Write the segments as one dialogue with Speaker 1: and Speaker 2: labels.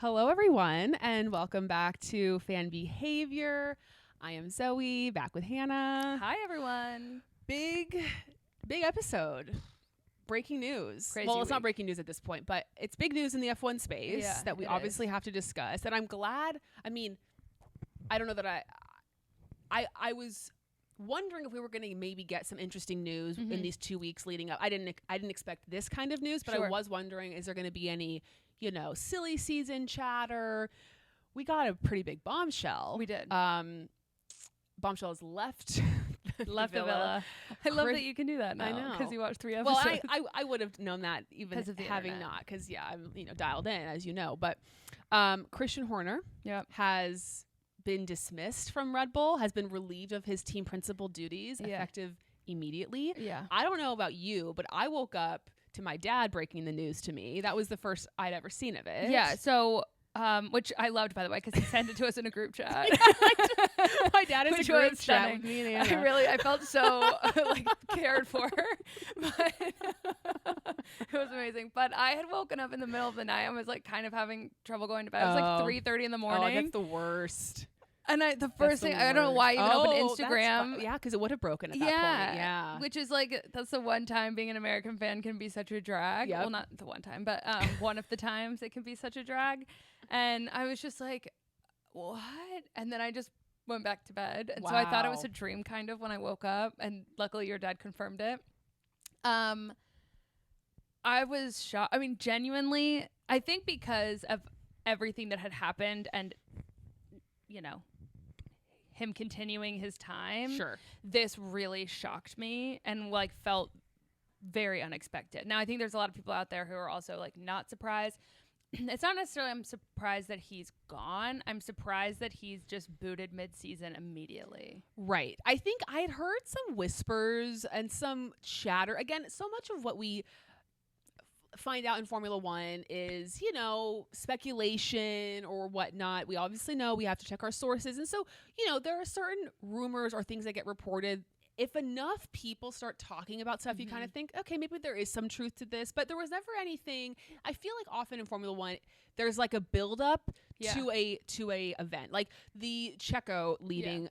Speaker 1: Hello, everyone, and welcome back to Fan Behavior. I am Zoe, back with Hannah.
Speaker 2: Hi, everyone.
Speaker 1: Big episode. Breaking news.
Speaker 2: Crazy
Speaker 1: Well, it's not
Speaker 2: week.
Speaker 1: breaking news at this point, but it's big news in the F1 space that we obviously have to discuss. And I'm glad. I mean, I don't know that I was wondering if we were going to maybe get some interesting news in these 2 weeks leading up. I didn't expect this kind of news, but I was wondering, is there going to be any, silly season chatter? We got a pretty big bombshell.
Speaker 2: We did.
Speaker 1: Bombshell has left
Speaker 2: the villa. I love that you can do that now.
Speaker 1: I know.
Speaker 2: Because you watched 3 episodes.
Speaker 1: Well, I would have known that even having
Speaker 2: internet.
Speaker 1: not, because I'm dialed in, as you know. But Christian Horner has been dismissed from Red Bull, has been relieved of his team principal duties, effective immediately.
Speaker 2: Yeah.
Speaker 1: I don't know about you, but I woke up to my dad breaking the news to me. That was the first I'd ever seen of it.
Speaker 2: Yeah. So, which I loved, by the way, because he sent it to us in a group chat.
Speaker 1: My dad is
Speaker 2: Which
Speaker 1: a group
Speaker 2: was
Speaker 1: chat
Speaker 2: stunning.
Speaker 1: with me and Anna.
Speaker 2: I felt so cared for, but it was amazing. But I had woken up in the middle of the night and was kind of having trouble going to bed. It was 3:30 in the morning.
Speaker 1: Oh, that's the worst.
Speaker 2: And the first thing, I don't know why I even opened Instagram.
Speaker 1: Yeah, because it would have broken at that point. Yeah.
Speaker 2: Which is that's the one time being an American fan can be such a drag.
Speaker 1: Yep.
Speaker 2: Well, not the one time, but one of the times it can be such a drag. And I was just like, what? And then I just went back to bed. And so I thought it was a dream kind of when I woke up. And luckily your dad confirmed it. I was shocked. I mean, genuinely, I think because of everything that had happened and, him continuing his time.
Speaker 1: Sure.
Speaker 2: This really shocked me and felt very unexpected. Now I think there's a lot of people out there who are also not surprised. It's not necessarily I'm surprised that he's gone. I'm surprised that he's just booted mid-season immediately.
Speaker 1: Right. I think I had heard some whispers and some chatter. Again, so much of what we find out in Formula One is, speculation or whatnot. We obviously know we have to check our sources. And so, there are certain rumors or things that get reported. If enough people start talking about stuff, you kind of think, okay, maybe there is some truth to this, but there was never anything. I feel like often in Formula One, there's a build up to a event, like the Checo leading,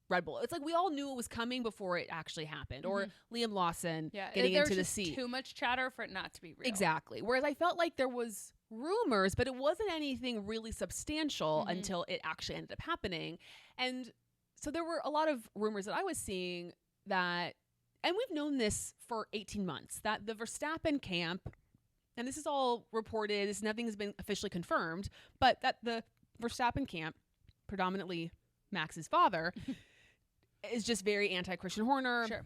Speaker 1: Red Bull. It's we all knew it was coming before it actually happened. Or Liam Lawson getting into the seat.
Speaker 2: Too much chatter for it not to be real.
Speaker 1: Exactly. Whereas I felt like there was rumors, but it wasn't anything really substantial until it actually ended up happening. And so there were a lot of rumors that I was seeing that, and we've known this for 18 months, that the Verstappen camp, and this is all reported, nothing has been officially confirmed, but that the Verstappen camp, predominantly Max's father, is just very anti-Christian Horner.
Speaker 2: Sure.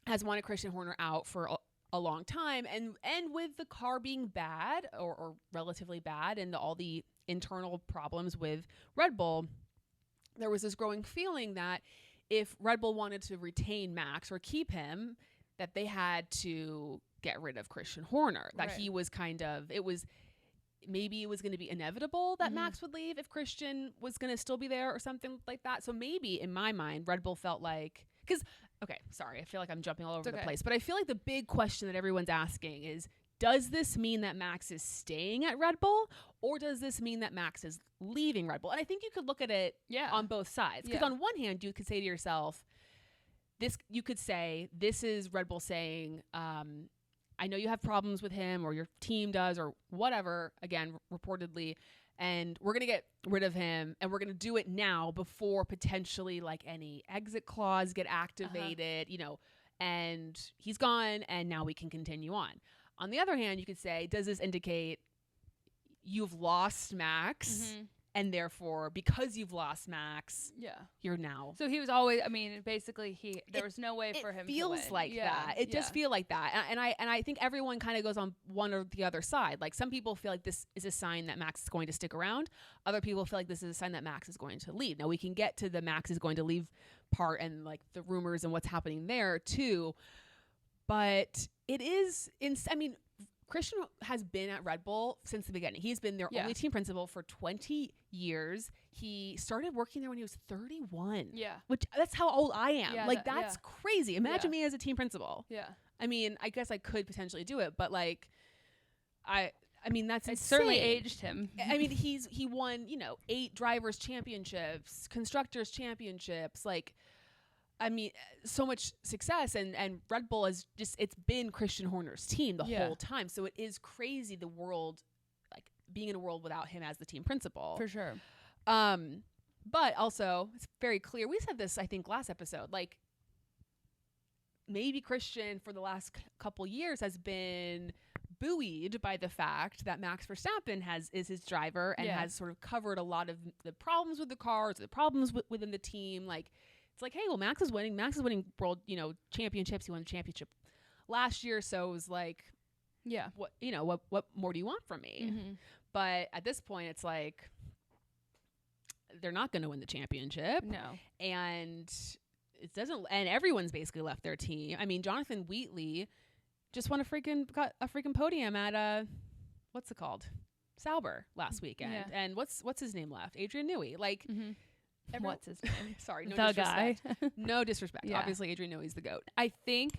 Speaker 1: Has wanted Christian Horner out for a long time. And with the car being bad or relatively bad and all the internal problems with Red Bull, there was this growing feeling that if Red Bull wanted to retain Max or keep him, that they had to get rid of Christian Horner. That he was maybe it was going to be inevitable that Max would leave if Christian was going to still be there or something like that. So maybe in my mind, Red Bull felt like, I feel like I'm jumping all over the place, but I feel like the big question that everyone's asking is, does this mean that Max is staying at Red Bull, or does this mean that Max is leaving Red Bull? And I think you could look at it on both sides. Because on one hand, you could say to yourself, this is Red Bull saying, I know you have problems with him or your team does or whatever, again, reportedly, and we're going to get rid of him and we're going to do it now before potentially any exit clause get activated, and he's gone and now we can continue on. On the other hand, you could say, does this indicate you've lost Max and therefore because you've lost Max, you're now.
Speaker 2: So he was always, basically there was no way for him to win.
Speaker 1: It feels like that. It does feel like that. And I think everyone kind of goes on one or the other side. Some people feel like this is a sign that Max is going to stick around. Other people feel like this is a sign that Max is going to leave. Now we can get to the Max is going to leave part and the rumors and what's happening there too. But it is, Christian has been at Red Bull since the beginning. He's been their only team principal for 20 years. He started working there when he was 31.
Speaker 2: Yeah.
Speaker 1: Which that's how old I am.
Speaker 2: Yeah,
Speaker 1: that's crazy. Imagine me as a team principal.
Speaker 2: Yeah.
Speaker 1: I guess I could potentially do it, but I I mean, that's
Speaker 2: it
Speaker 1: insane.
Speaker 2: certainly aged him.
Speaker 1: I mean, he won, 8 drivers championships, constructors championships, like, I mean, so much success, and Red Bull has it's been Christian Horner's team the whole time. So it is crazy, the world, like being in a world without him as the team principal.
Speaker 2: For sure.
Speaker 1: But also it's very clear. We said this, I think, last episode, like maybe Christian for the last couple years has been buoyed by the fact that Max Verstappen is his driver and has sort of covered a lot of the problems with the cars, the problems within the team. Like, it's like, hey, well, Max is winning world, championships. He won the championship last year. So it was like, what more do you want from me?
Speaker 2: Mm-hmm.
Speaker 1: But at this point, it's like, they're not going to win the championship.
Speaker 2: No.
Speaker 1: And it doesn't, and everyone's basically left their team. I mean, Jonathan Wheatley just got a freaking podium at what's it called? Sauber last weekend.
Speaker 2: Yeah.
Speaker 1: And what's his name left? Adrian Newey. Like,
Speaker 2: what's his name?
Speaker 1: Sorry, no
Speaker 2: the
Speaker 1: disrespect.
Speaker 2: guy.
Speaker 1: No disrespect.
Speaker 2: Yeah.
Speaker 1: Obviously, Adrian Newey's the GOAT.
Speaker 2: I think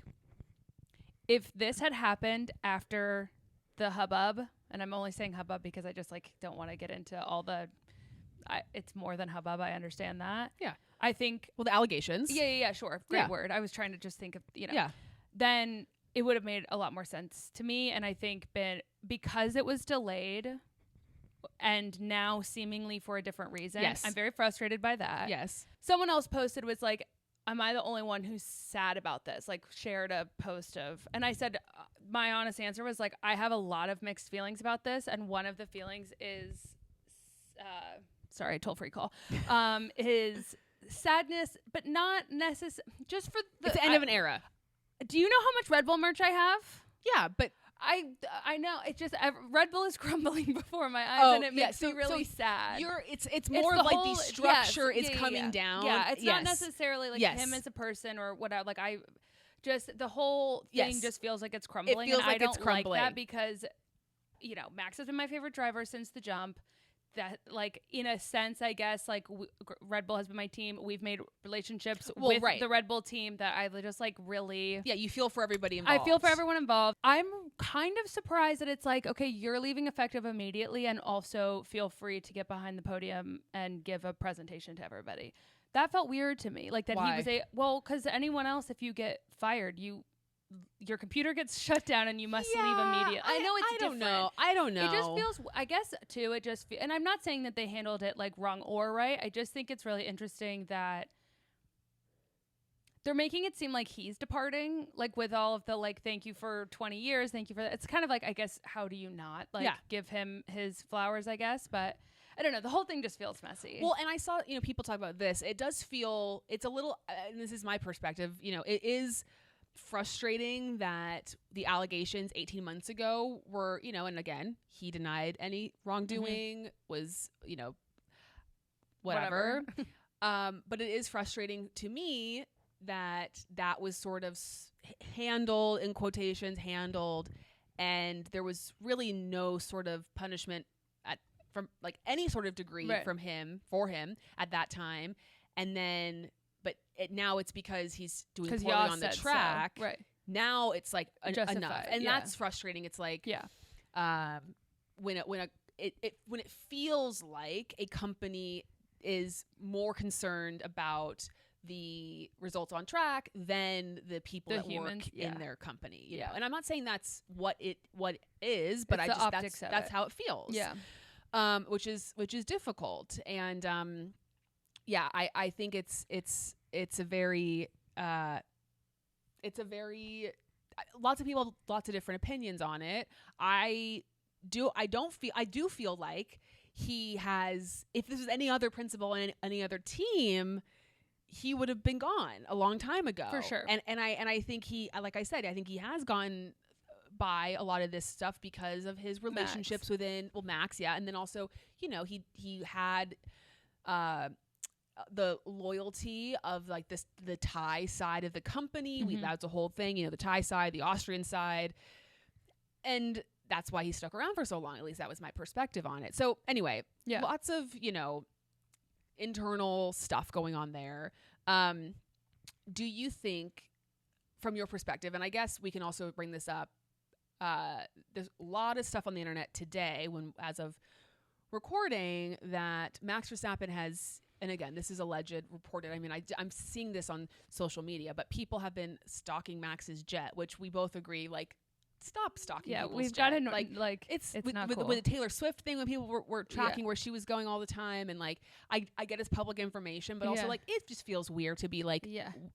Speaker 2: if this had happened after the hubbub, and I'm only saying hubbub because I just don't want to get into all the. It's more than hubbub. I understand that.
Speaker 1: Yeah.
Speaker 2: I think.
Speaker 1: Well, the allegations.
Speaker 2: Yeah. Sure. Great word. I was trying to just think of
Speaker 1: Yeah.
Speaker 2: Then it would have made a lot more sense to me, and I think because it was delayed, and now seemingly for a different reason.
Speaker 1: Yes.
Speaker 2: I'm very frustrated by that.
Speaker 1: Yes.
Speaker 2: Someone else posted was like, am I the only one who's sad about this? Like, shared a post of, and I said, my honest answer was like, I have a lot of mixed feelings about this. And one of the feelings is, sorry, toll-free call, is sadness, but not necessarily just for
Speaker 1: it's the end of an era.
Speaker 2: Do you know how much Red Bull merch I have?
Speaker 1: Yeah, but
Speaker 2: I know, it's just Red Bull is crumbling before my eyes, and it makes me really sad.
Speaker 1: It's more like the structure is coming down.
Speaker 2: Yeah, it's not necessarily like him as a person or whatever. Like, I just, the whole thing just feels like it's crumbling.
Speaker 1: It feels
Speaker 2: and
Speaker 1: like
Speaker 2: I don't
Speaker 1: it's crumbling.
Speaker 2: like that because, Max has been my favorite driver since the jump. That, like, in a sense, I guess, like, Red Bull has been my team. We've made relationships with the Red Bull team that I just, like, really...
Speaker 1: Yeah, you feel for everybody involved.
Speaker 2: I feel for everyone involved. I'm kind of surprised that it's like, okay, you're leaving effective immediately, and also feel free to get behind the podium and give a presentation to everybody. That felt weird to me. Like, that
Speaker 1: Why?
Speaker 2: he was because anyone else, if you get fired, your computer gets shut down and you must leave immediately. I know it's different.
Speaker 1: I don't know.
Speaker 2: It just feels, I guess, too, and I'm not saying that they handled it, like, wrong or right. I just think it's really interesting that they're making it seem like he's departing, like, with all of the, like, thank you for 20 years, thank you for that. It's kind of like, I guess, how do you not, like, give him his flowers, I guess, but... I don't know. The whole thing just feels messy.
Speaker 1: Well, and I saw, people talk about this. It does feel, it's a little, and this is my perspective, it is frustrating that the allegations 18 months ago were, and again, he denied any wrongdoing, was, whatever. But it is frustrating to me that was sort of handled, in quotations, and there was really no sort of punishment from like any sort of degree for him at that time. And then, but now it's because he's doing poorly on the track.
Speaker 2: So. Right.
Speaker 1: Now it's like enough. And that's frustrating. It's like, when it feels like a company is more concerned about the results on track than the people that work in their company, you know. And I'm not saying that's what it is, but that's how it feels. Yeah. Which is difficult. And I think it's a very lots of people have lots of different opinions on it. I do feel like he has, if this was any other principal in any other team, he would have been gone a long time ago.
Speaker 2: For sure.
Speaker 1: And I think he, like I said, I think he has gone by a lot of this stuff because of his relationships within Max, and then also, he had the loyalty of like the Thai side of the company. That's a whole thing, the Thai side, the Austrian side, and that's why he stuck around for so long. At least that was my perspective on it. So anyway, lots of internal stuff going on there. Do you think, from your perspective, and I guess we can also bring this up, there's a lot of stuff on the internet today, as of recording, that Max Verstappen has, and again, this is alleged, reported. I mean, I'm seeing this on social media, but people have been stalking Max's jet, which we both agree, like, stop stalking people's
Speaker 2: we've
Speaker 1: jet.
Speaker 2: got to like it's not cool.
Speaker 1: With the Taylor Swift thing, when people were tracking where she was going all the time, and like I get it's public information, but also like it just feels weird to be like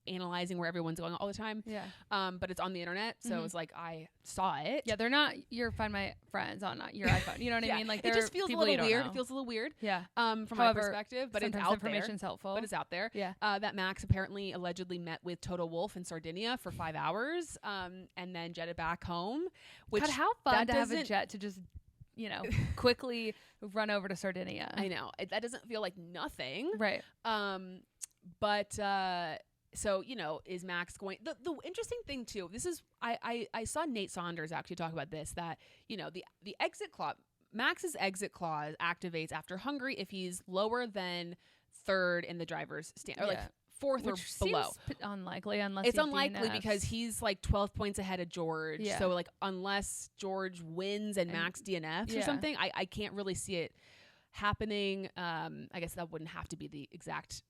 Speaker 1: analyzing where everyone's going all the time. But it's on the internet, so it's like I saw it.
Speaker 2: Yeah, they're not your Find My Friends on your iPhone. You know what I mean? Like
Speaker 1: it just feels a little weird. It feels a little weird. From my perspective, but it's out there.
Speaker 2: Information's helpful.
Speaker 1: But it's out there.
Speaker 2: Yeah.
Speaker 1: That Max apparently allegedly met with Toto Wolff in Sardinia for 5 hours, and then jetted back home. Which
Speaker 2: God, how fun to have a jet to just, quickly run over to Sardinia.
Speaker 1: I know. That doesn't feel like nothing.
Speaker 2: Right.
Speaker 1: But so, is Max going... The interesting thing, too, this is... I saw Nate Saunders actually talk about this, that, the exit clause... Max's exit clause activates after Hungary if he's lower than third in the driver's stand, or like fourth
Speaker 2: Which
Speaker 1: or below.
Speaker 2: Seems unlikely, unless
Speaker 1: it's unlikely because he's like 12 points ahead of George. So like unless George wins and Max DNFs or something, I can't really see it happening. I guess that wouldn't have to be the exact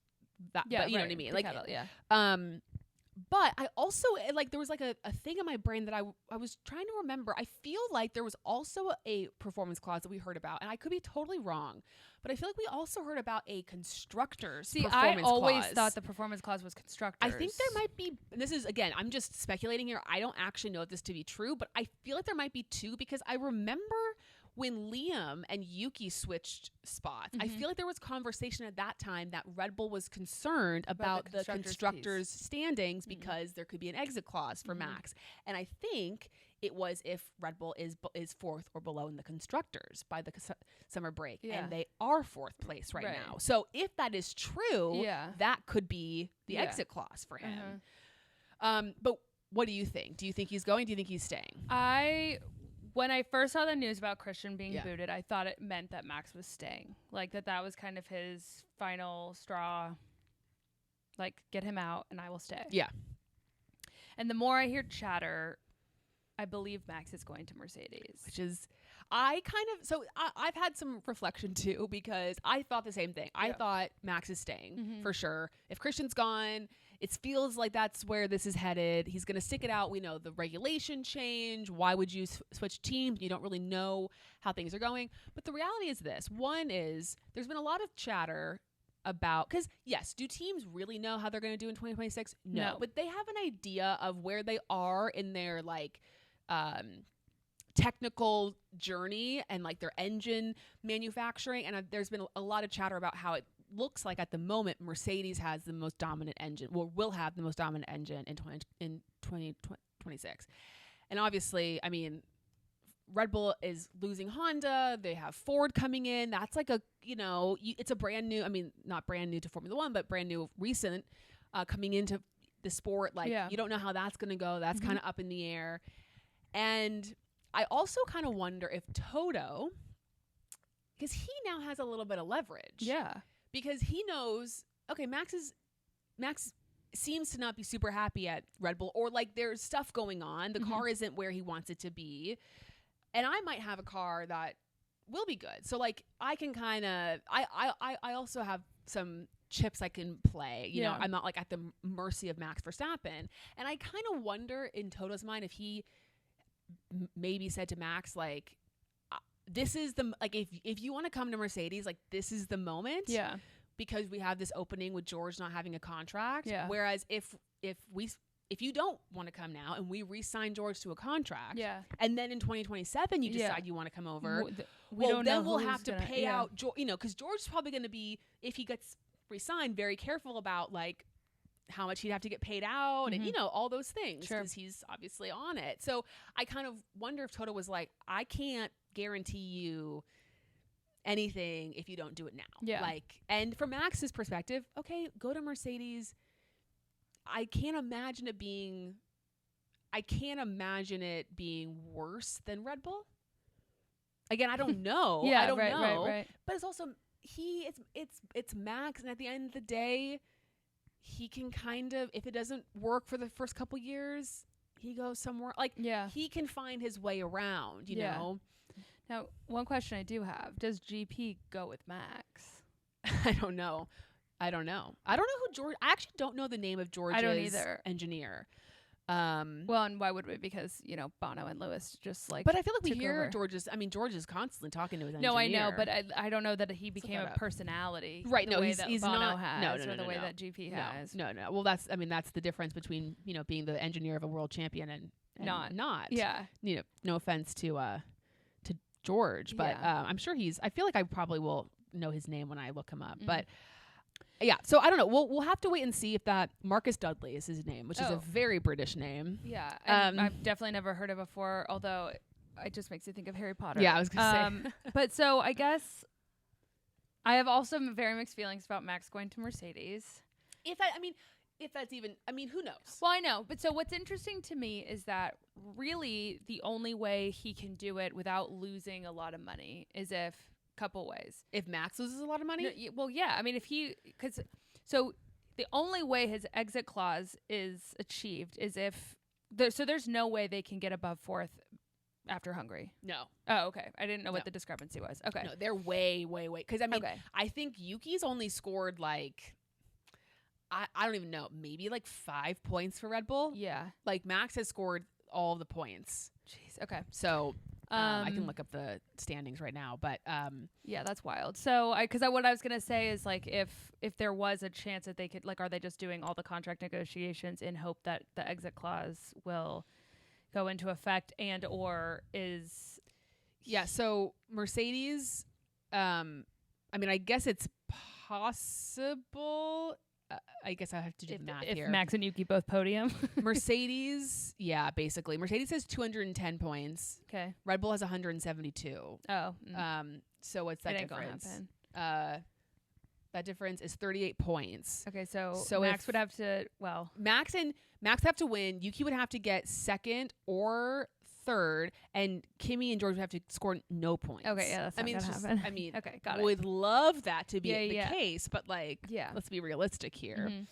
Speaker 1: but you know what I mean, like but I also, like, there was like a thing in my brain that I was trying to remember. I feel like there was also a performance clause that we heard about, and I could be totally wrong, but I feel like we also heard about a constructor's performance clause.
Speaker 2: I always thought the performance clause was constructors.
Speaker 1: I think there might be, and this is, again, I'm just speculating here. I don't actually know this to be true, but I feel like there might be two, because I remember when Liam and Yuki switched spots, I feel like there was conversation at that time that Red Bull was concerned about the constructors' standings because there could be an exit clause for Max. And I think it was if Red Bull is fourth or below in the constructors by the summer break. And they are fourth place right now. So if that is true, that could be the exit clause for him. But what do you think? Do you think he's going? Do you think he's staying?
Speaker 2: When I first saw the news about Christian being booted, I thought it meant that Max was staying. Like that was kind of his final straw. Like, get him out and I will stay.
Speaker 1: Yeah.
Speaker 2: And the more I hear chatter, I believe Max is going to Mercedes.
Speaker 1: Which is, I've had some reflection too, because I thought the same thing. I thought Max is staying for sure. If Christian's gone, it feels like that's where this is headed. He's going to stick it out. We know the regulation change. Why would you switch teams? You don't really know how things are going. But the reality is this. One is there's been a lot of chatter about, because yes, do teams really know how they're going to do in 2026? No. But they have an idea of where they are in their like technical journey and like their engine manufacturing. And there's been a lot of chatter about how it looks like at the moment Mercedes has the most dominant engine, will have the most dominant engine in 2026. And obviously, I mean, Red Bull is losing Honda. They have Ford coming in. That's like it's a brand new, I mean, not brand new to Formula One, but brand new recent coming into the sport. Like, you don't know how that's going to go. That's kind of up in the air. And I also kind of wonder if Toto, because he now has a little bit of leverage.
Speaker 2: Yeah.
Speaker 1: Because he knows, okay, Max seems to not be super happy at Red Bull, or like there's stuff going on. The car isn't where he wants it to be. And I might have a car that will be good. So like I can kind of, I also have some chips I can play. You know, I'm not like at the mercy of Max Verstappen. And I kind of wonder in Toto's mind if he maybe said to Max, like, this is the, like, if you want to come to Mercedes, like, this is the moment. Yeah. Because we have this opening with George not having a contract. Yeah. Whereas if you don't want to come now and we re-sign George to a contract, and then in 2027 you decide you want to come over, then we'll have to pay out, because George's probably going to be, if he gets re-signed, very careful about, like, how much he'd have to get paid out and, all those things, because he's obviously on it. So I kind of wonder if Toto was like, I can't guarantee you anything if you don't do it now. Yeah. Like, and from Max's perspective, okay, go to Mercedes. I can't imagine it being worse than Red Bull. Again, I don't know. I don't know. Right. But it's also it's Max, and at the end of the day, he can kind of, if it doesn't work for the first couple years, he goes somewhere. Like, he can find his way around, you know?
Speaker 2: Now, one question I do have. Does GP go with Max?
Speaker 1: I don't know. I don't know who George... I actually don't know the name of George's engineer.
Speaker 2: Well, and why would we? Because, you know, Bono and Lewis just like...
Speaker 1: But I feel like we hear George is constantly talking to his engineer.
Speaker 2: No, I know, but I don't know that he became a personality.
Speaker 1: Right,
Speaker 2: the way that he's Bono
Speaker 1: not...
Speaker 2: has, or the way that GP has.
Speaker 1: No. Well, that's the difference between, you know, being the engineer of a world champion and not. Yeah. You know, no offense to George, but I'm sure I feel like I probably will know his name when I look him up, but... Yeah, so I don't know. We'll have to wait and see if that Marcus Dudley is his name, which is a very British name.
Speaker 2: Yeah, I've definitely never heard it before, although it just makes you think of Harry Potter.
Speaker 1: Yeah, I was going to
Speaker 2: say. But so I guess I have also very mixed feelings about Max going to Mercedes.
Speaker 1: If that's even, who knows?
Speaker 2: Well, I know. But so what's interesting to me is that really the only way he can do it without losing a lot of money is couple ways.
Speaker 1: If Max loses a lot of money?
Speaker 2: No, well, yeah. I mean, so the only way his exit clause is achieved is if there's no way they can get above fourth after Hungary.
Speaker 1: No.
Speaker 2: Oh, okay. I didn't know what the discrepancy was. Okay.
Speaker 1: No, they're way. Because I think Yuki's only scored like, I don't even know, maybe like 5 points for Red Bull.
Speaker 2: Yeah.
Speaker 1: Like Max has scored all the points.
Speaker 2: Jeez. Okay.
Speaker 1: So I can look up the standings right now, but
Speaker 2: yeah, that's wild. So what I was gonna say is like if there was a chance that they could, like, are they just doing all the contract negotiations in hope that the exit clause will go into effect, and or is
Speaker 1: so Mercedes, I guess it's possible. I guess I have to do the math here.
Speaker 2: If Max and Yuki both podium.
Speaker 1: Mercedes, basically. Mercedes has 210 points.
Speaker 2: Okay.
Speaker 1: Red Bull has 172.
Speaker 2: Oh.
Speaker 1: so what's that difference?
Speaker 2: Ain't gonna happen.
Speaker 1: That difference is 38 points.
Speaker 2: Okay, so Max would have to,
Speaker 1: Max have to win. Yuki would have to get second or third, and Kimi and George would have to score no points.
Speaker 2: Okay, yeah, that's not gonna happen.
Speaker 1: Okay, got it. Would love that to be the case, but let's be realistic here.
Speaker 2: Mm-hmm.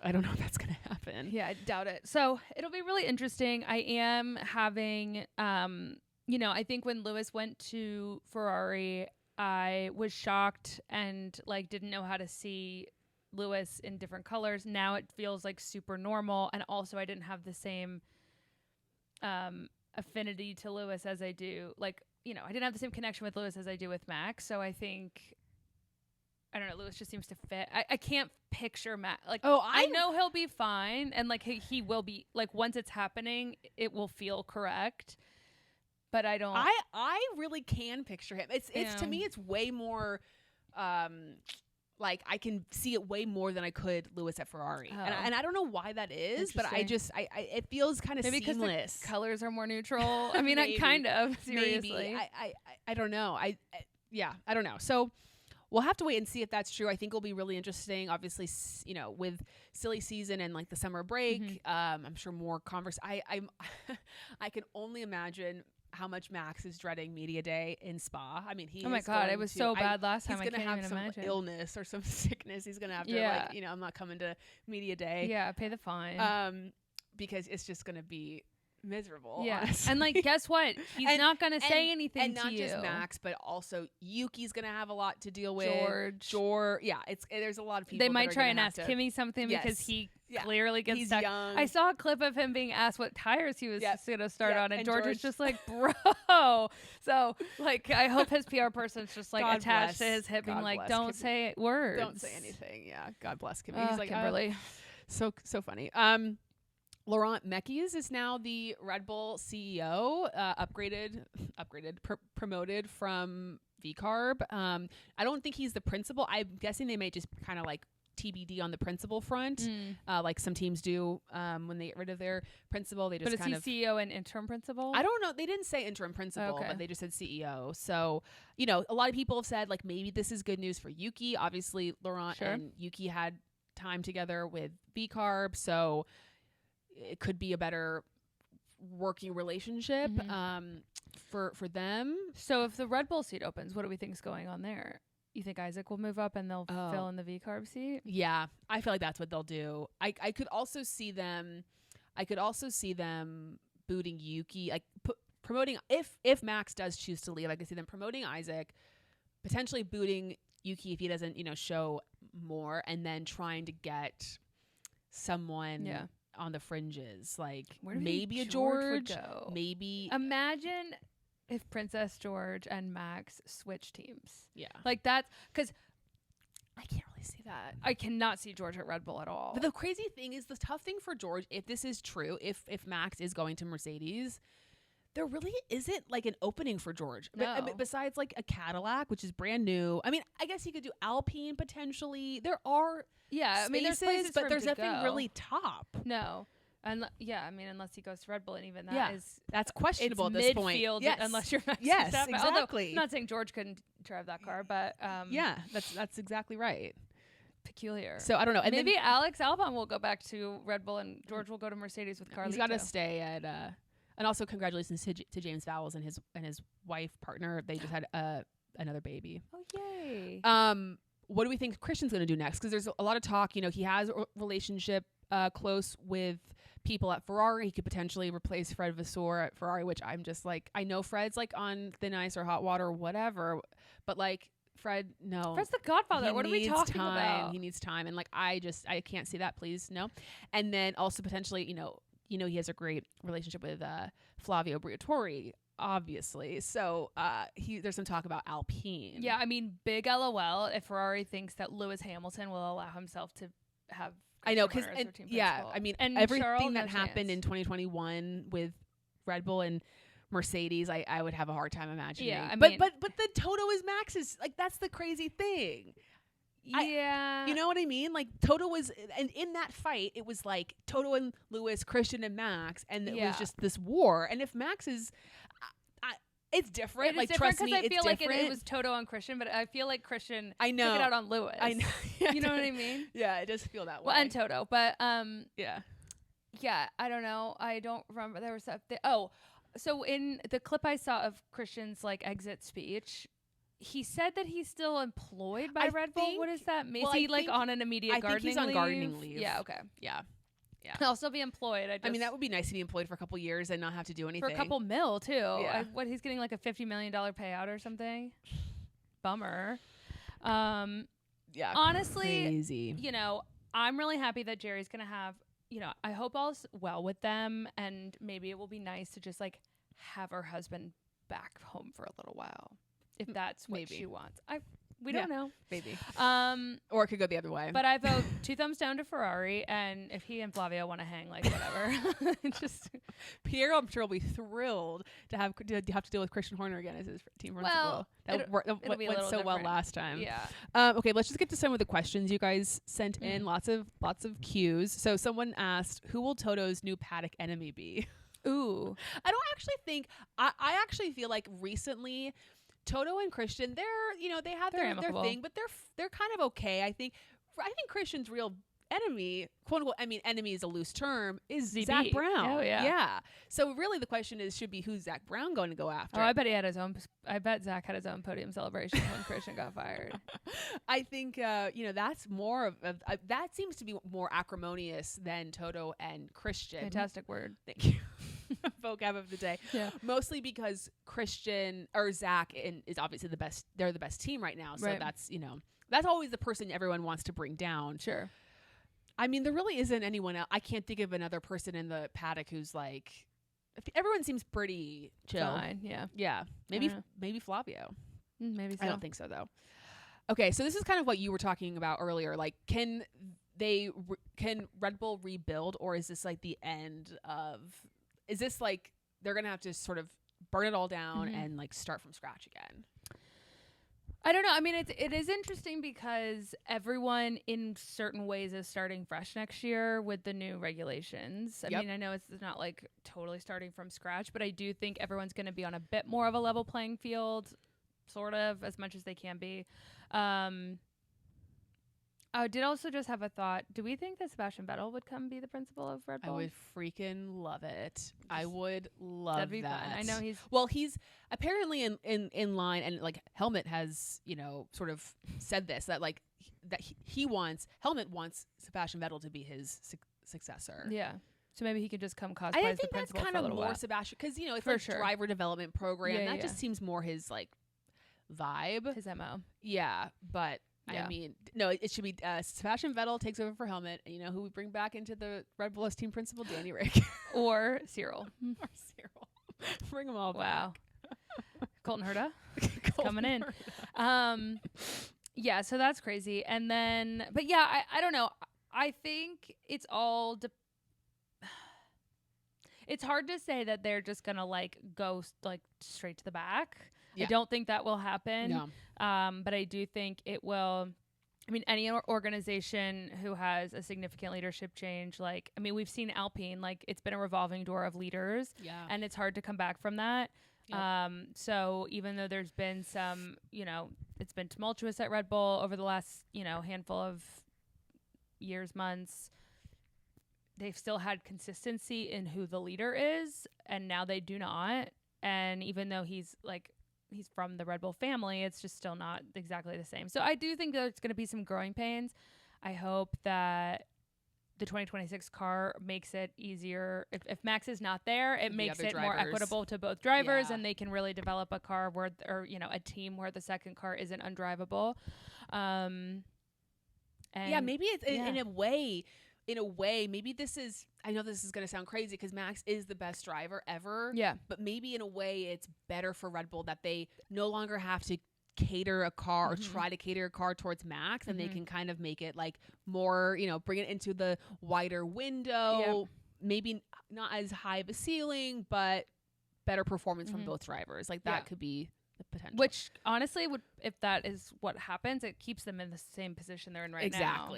Speaker 1: I don't know if that's gonna happen.
Speaker 2: Yeah, I doubt it. So it'll be really interesting. I am having, I think when Lewis went to Ferrari, I was shocked and like didn't know how to see Lewis in different colors. Now it feels like super normal, and also I didn't have the same affinity to Lewis as I do, I didn't have the same connection with Lewis as I do with Max. So I think, I don't know, Lewis just seems to fit. I can't picture Max. I know he'll be fine, and he will be, once it's happening, it will feel correct. But I don't.
Speaker 1: I really can picture him. It's to me, it's way more. I can see it way more than I could Lewis at Ferrari, and I don't know why that is, but it feels kind of seamless. Maybe because
Speaker 2: the colors are more neutral. I mean, I kind of seriously.
Speaker 1: Maybe. I don't know. I don't know. So we'll have to wait and see if that's true. I think it'll be really interesting. Obviously, with silly season and like the summer break, I'm sure more I can only imagine how much Max is dreading media day in Spa. I mean,
Speaker 2: oh my God, it was so bad last time.
Speaker 1: He's going to have some illness or some sickness. He's going to have to I'm not coming to media day.
Speaker 2: Yeah, pay the fine.
Speaker 1: Because it's just going to be miserable.
Speaker 2: Yeah.
Speaker 1: Honestly.
Speaker 2: And guess what? He's not going to say anything
Speaker 1: and
Speaker 2: to
Speaker 1: not
Speaker 2: you.
Speaker 1: just Max, but also Yuki's going to have a lot to deal with.
Speaker 2: George.
Speaker 1: Yeah, there's a lot of people.
Speaker 2: They might try and ask Kimi something because he clearly gets
Speaker 1: He's
Speaker 2: stuck.
Speaker 1: young.
Speaker 2: I saw a clip of him being asked what tires he was going to start on, and George is just like, bro. So I hope his PR person's just attached to his hip, being like, don't say words.
Speaker 1: Don't say anything. Yeah, God bless Kimi.
Speaker 2: He's like, Kimberly.
Speaker 1: So funny. Laurent Mekies is now the Red Bull CEO, promoted from VCARB. I don't think he's the principal. I'm guessing they may just kind of TBD on the principal front, like some teams do when they get rid of their principal. They just
Speaker 2: But is he CEO and interim principal?
Speaker 1: I don't know. They didn't say interim principal, but they just said CEO. So, a lot of people have said maybe this is good news for Yuki. Obviously, Laurent and Yuki had time together with VCARB, so it could be a better working relationship for them.
Speaker 2: So if the Red Bull seat opens, what do we think is going on there? You think Isaac will move up and they'll fill in the VCARB seat?
Speaker 1: Yeah, I feel like that's what they'll do. I could also see them I could also see them booting Yuki, like promoting if Max does choose to leave. I could see them promoting Isaac, potentially booting Yuki if he doesn't, show more, and then trying to get someone on the fringes, like maybe a George, maybe.
Speaker 2: Imagine if Princess George and Max switch teams.
Speaker 1: Yeah,
Speaker 2: like that's because
Speaker 1: I can't really see that.
Speaker 2: I cannot see George at Red Bull at all.
Speaker 1: But the crazy thing is, the tough thing for George, if this is true, if Max is going to Mercedes, there really isn't like an opening for George.
Speaker 2: No.
Speaker 1: Besides like a Cadillac, which is brand new. I mean, I guess he could do Alpine potentially. There are
Speaker 2: there's places,
Speaker 1: but there's nothing really top.
Speaker 2: No. Unless he goes to Red Bull, and even
Speaker 1: that's questionable
Speaker 2: at
Speaker 1: this point.
Speaker 2: Yes. Unless you're Max
Speaker 1: Yes,
Speaker 2: Verstappen.
Speaker 1: exactly.
Speaker 2: Although, I'm not saying George couldn't drive that car, but
Speaker 1: that's exactly right.
Speaker 2: Peculiar.
Speaker 1: So I don't know. And
Speaker 2: maybe Alex Albon will go back to Red Bull, and George will go to Mercedes with Carlito.
Speaker 1: He's got to stay at. And also congratulations to James Vowles and his wife partner. They just had another baby.
Speaker 2: Oh yay!
Speaker 1: What do we think Christian's going to do next? Because there's a lot of talk. He has a relationship close with people at Ferrari. He could potentially replace Fred Vasseur at Ferrari, which I'm just like, I know Fred's like on thin ice or hot water or whatever, but like Fred's
Speaker 2: the godfather. What are we talking about?
Speaker 1: He needs time, and like I can't see that. Please no. And then also potentially he has a great relationship with Flavio Briatore, obviously. So there's some talk about Alpine.
Speaker 2: Yeah, I mean, big LOL if Ferrari thinks that Lewis Hamilton will allow himself to have.
Speaker 1: I know, because I mean, and everything Charles, that happened in 2021 with Red Bull and Mercedes, I would have a hard time imagining.
Speaker 2: Yeah,
Speaker 1: but the Toto is Max's. Like, that's the crazy thing.
Speaker 2: Yeah.
Speaker 1: You know what I mean? Like, Toto was, and in that fight, it was like Toto and Lewis, Christian and Max, and it was just this war. And if Max is, it's different.
Speaker 2: It
Speaker 1: like,
Speaker 2: different,
Speaker 1: trust me,
Speaker 2: I feel like
Speaker 1: different.
Speaker 2: it was Toto and Christian, but I feel like Christian
Speaker 1: took
Speaker 2: it out on Lewis.
Speaker 1: I know.
Speaker 2: You know what I mean?
Speaker 1: Yeah, it does feel that way.
Speaker 2: Well, and Toto, but
Speaker 1: yeah,
Speaker 2: I don't know. I don't remember. There was so in the clip I saw of Christian's like exit speech, he said that he's still employed by Red Bull. What does that mean? Is he like on an immediate gardening leave? I think he's on gardening leave. Yeah, okay.
Speaker 1: Yeah.
Speaker 2: I'll still be employed.
Speaker 1: I mean, that would be nice to be employed for a couple years and not have to do anything.
Speaker 2: For a couple mil, too.
Speaker 1: Yeah.
Speaker 2: He's getting like a $50 million payout or something? Bummer.
Speaker 1: Yeah.
Speaker 2: Honestly,
Speaker 1: crazy.
Speaker 2: I'm really happy that Jerry's going to have, I hope all's well with them, and maybe it will be nice to just like have her husband back home for a little while. If that's what she wants. We don't know.
Speaker 1: Maybe. Or it could go the other way.
Speaker 2: But I vote 2 thumbs down to Ferrari, and if he and Flavio want to hang, like, whatever. Just
Speaker 1: Pierre, I'm sure, will be thrilled to have to deal with Christian Horner again as his team principal. That went so well last time.
Speaker 2: Yeah.
Speaker 1: Okay, let's just get to some of the questions you guys sent in. Lots of cues. So someone asked, who will Toto's new paddock enemy be?
Speaker 2: Ooh.
Speaker 1: I don't actually think, I actually feel like recently Toto and Christian, they have their thing, but they're kind of okay. I think Christian's real enemy, quote unquote, I mean, enemy is a loose term, is
Speaker 2: ZB.
Speaker 1: Zach Brown.
Speaker 2: Oh yeah.
Speaker 1: Yeah. So really the question should be who's Zach Brown going to go after?
Speaker 2: Oh, I bet Zach had his own podium celebration when Christian got fired.
Speaker 1: I think, that's more of that seems to be more acrimonious than Toto and Christian.
Speaker 2: Fantastic word.
Speaker 1: Thank you. Vocab of the day.
Speaker 2: Yeah.
Speaker 1: Mostly because Christian or Zach is obviously the best. They're the best team right now. So that's always the person everyone wants to bring down.
Speaker 2: Sure.
Speaker 1: I mean, there really isn't anyone else. I can't think of another person in the paddock who's like. Everyone seems pretty chill.
Speaker 2: Fine. Yeah.
Speaker 1: Yeah. Maybe Flavio.
Speaker 2: Maybe so.
Speaker 1: I don't think so though. Okay, so this is kind of what you were talking about earlier. Like, can Red Bull rebuild, or is this like the end of? Is this like they're gonna have to sort of burn it all down and like start from scratch again?
Speaker 2: I don't know. I mean, it is interesting because everyone in certain ways is starting fresh next year with the new regulations. I mean, I know it's not like totally starting from scratch, but I do think everyone's going to be on a bit more of a level playing field, sort of, as much as they can be. I did also just have a thought. Do we think that Sebastian Vettel would come be the principal of Red Bull?
Speaker 1: I would freaking love it. I would love
Speaker 2: that'd be
Speaker 1: that.
Speaker 2: Fun. I know
Speaker 1: he's apparently in line, and like Helmut has, sort of said this, that like Helmut wants Sebastian Vettel to be his successor.
Speaker 2: Yeah. So maybe he could just come cosplay
Speaker 1: I
Speaker 2: as the
Speaker 1: think that's
Speaker 2: principal
Speaker 1: kind
Speaker 2: for a
Speaker 1: of
Speaker 2: little
Speaker 1: more
Speaker 2: while.
Speaker 1: Sebastian, because it's
Speaker 2: For
Speaker 1: like
Speaker 2: sure.
Speaker 1: driver development program.
Speaker 2: Yeah,
Speaker 1: That just seems more his like vibe.
Speaker 2: His MO.
Speaker 1: Yeah, but
Speaker 2: Yeah.
Speaker 1: I mean, no, it should be Sebastian Vettel takes over for helmet, and you know who we bring back into the Red Bull as team principal? Danny Rick
Speaker 2: Or Cyril.
Speaker 1: or Cyril. Bring them all
Speaker 2: Wow.
Speaker 1: back.
Speaker 2: Colton Herta
Speaker 1: Colton
Speaker 2: coming in.
Speaker 1: Herta.
Speaker 2: Yeah, so that's crazy. And then, but yeah, I don't know. I think it's all it's hard to say that they're just gonna like go like straight to the back.
Speaker 1: Yeah.
Speaker 2: I don't think that will happen.
Speaker 1: No.
Speaker 2: But I do think it will. I mean, any organization who has a significant leadership change, like, I mean, we've seen Alpine, like, it's been a revolving door of leaders, and it's hard to come back from that. Yep. So even though there's been some, it's been tumultuous at Red Bull over the last, handful of years, months, they've still had consistency in who the leader is, and now they do not. And even though he's from the Red Bull family, it's just still not exactly the same. So I do think there's going to be some growing pains. I hope that the 2026 car makes it easier. If Max is not there, it makes it more equitable to both drivers, and they can really develop a car a team where the second car isn't undrivable. And
Speaker 1: maybe it's in a way, maybe this is, I know this is going to sound crazy because Max is the best driver ever.
Speaker 2: Yeah.
Speaker 1: But maybe in a way it's better for Red Bull that they no longer have to cater a car or try to cater a car towards Max, and they can kind of make it like more, bring it into the wider window. Yep. Maybe not as high of a ceiling, but better performance from both drivers. Like that could be the potential.
Speaker 2: Which honestly if that is what happens, it keeps them in the same position they're in right now.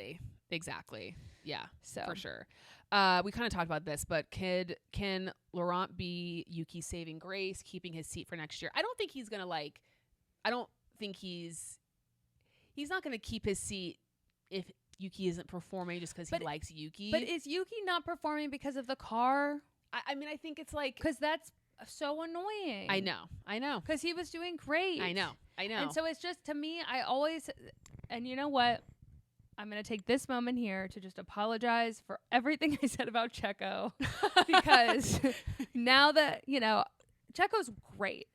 Speaker 1: Exactly. Yeah,
Speaker 2: so
Speaker 1: for sure. We kind of talked about this, but can Laurent be Yuki's saving grace, keeping his seat for next year? I don't think he's gonna he's not gonna keep his seat if Yuki isn't performing just because he likes Yuki.
Speaker 2: But is Yuki not performing because of the car?
Speaker 1: I mean, I think it's like,
Speaker 2: because that's so annoying.
Speaker 1: I know.
Speaker 2: Because he was doing great.
Speaker 1: I know.
Speaker 2: And so it's just, to me, I always, and you know what? I'm going to take this moment here to just apologize for everything I said about Checo. Because now that, Checo's great.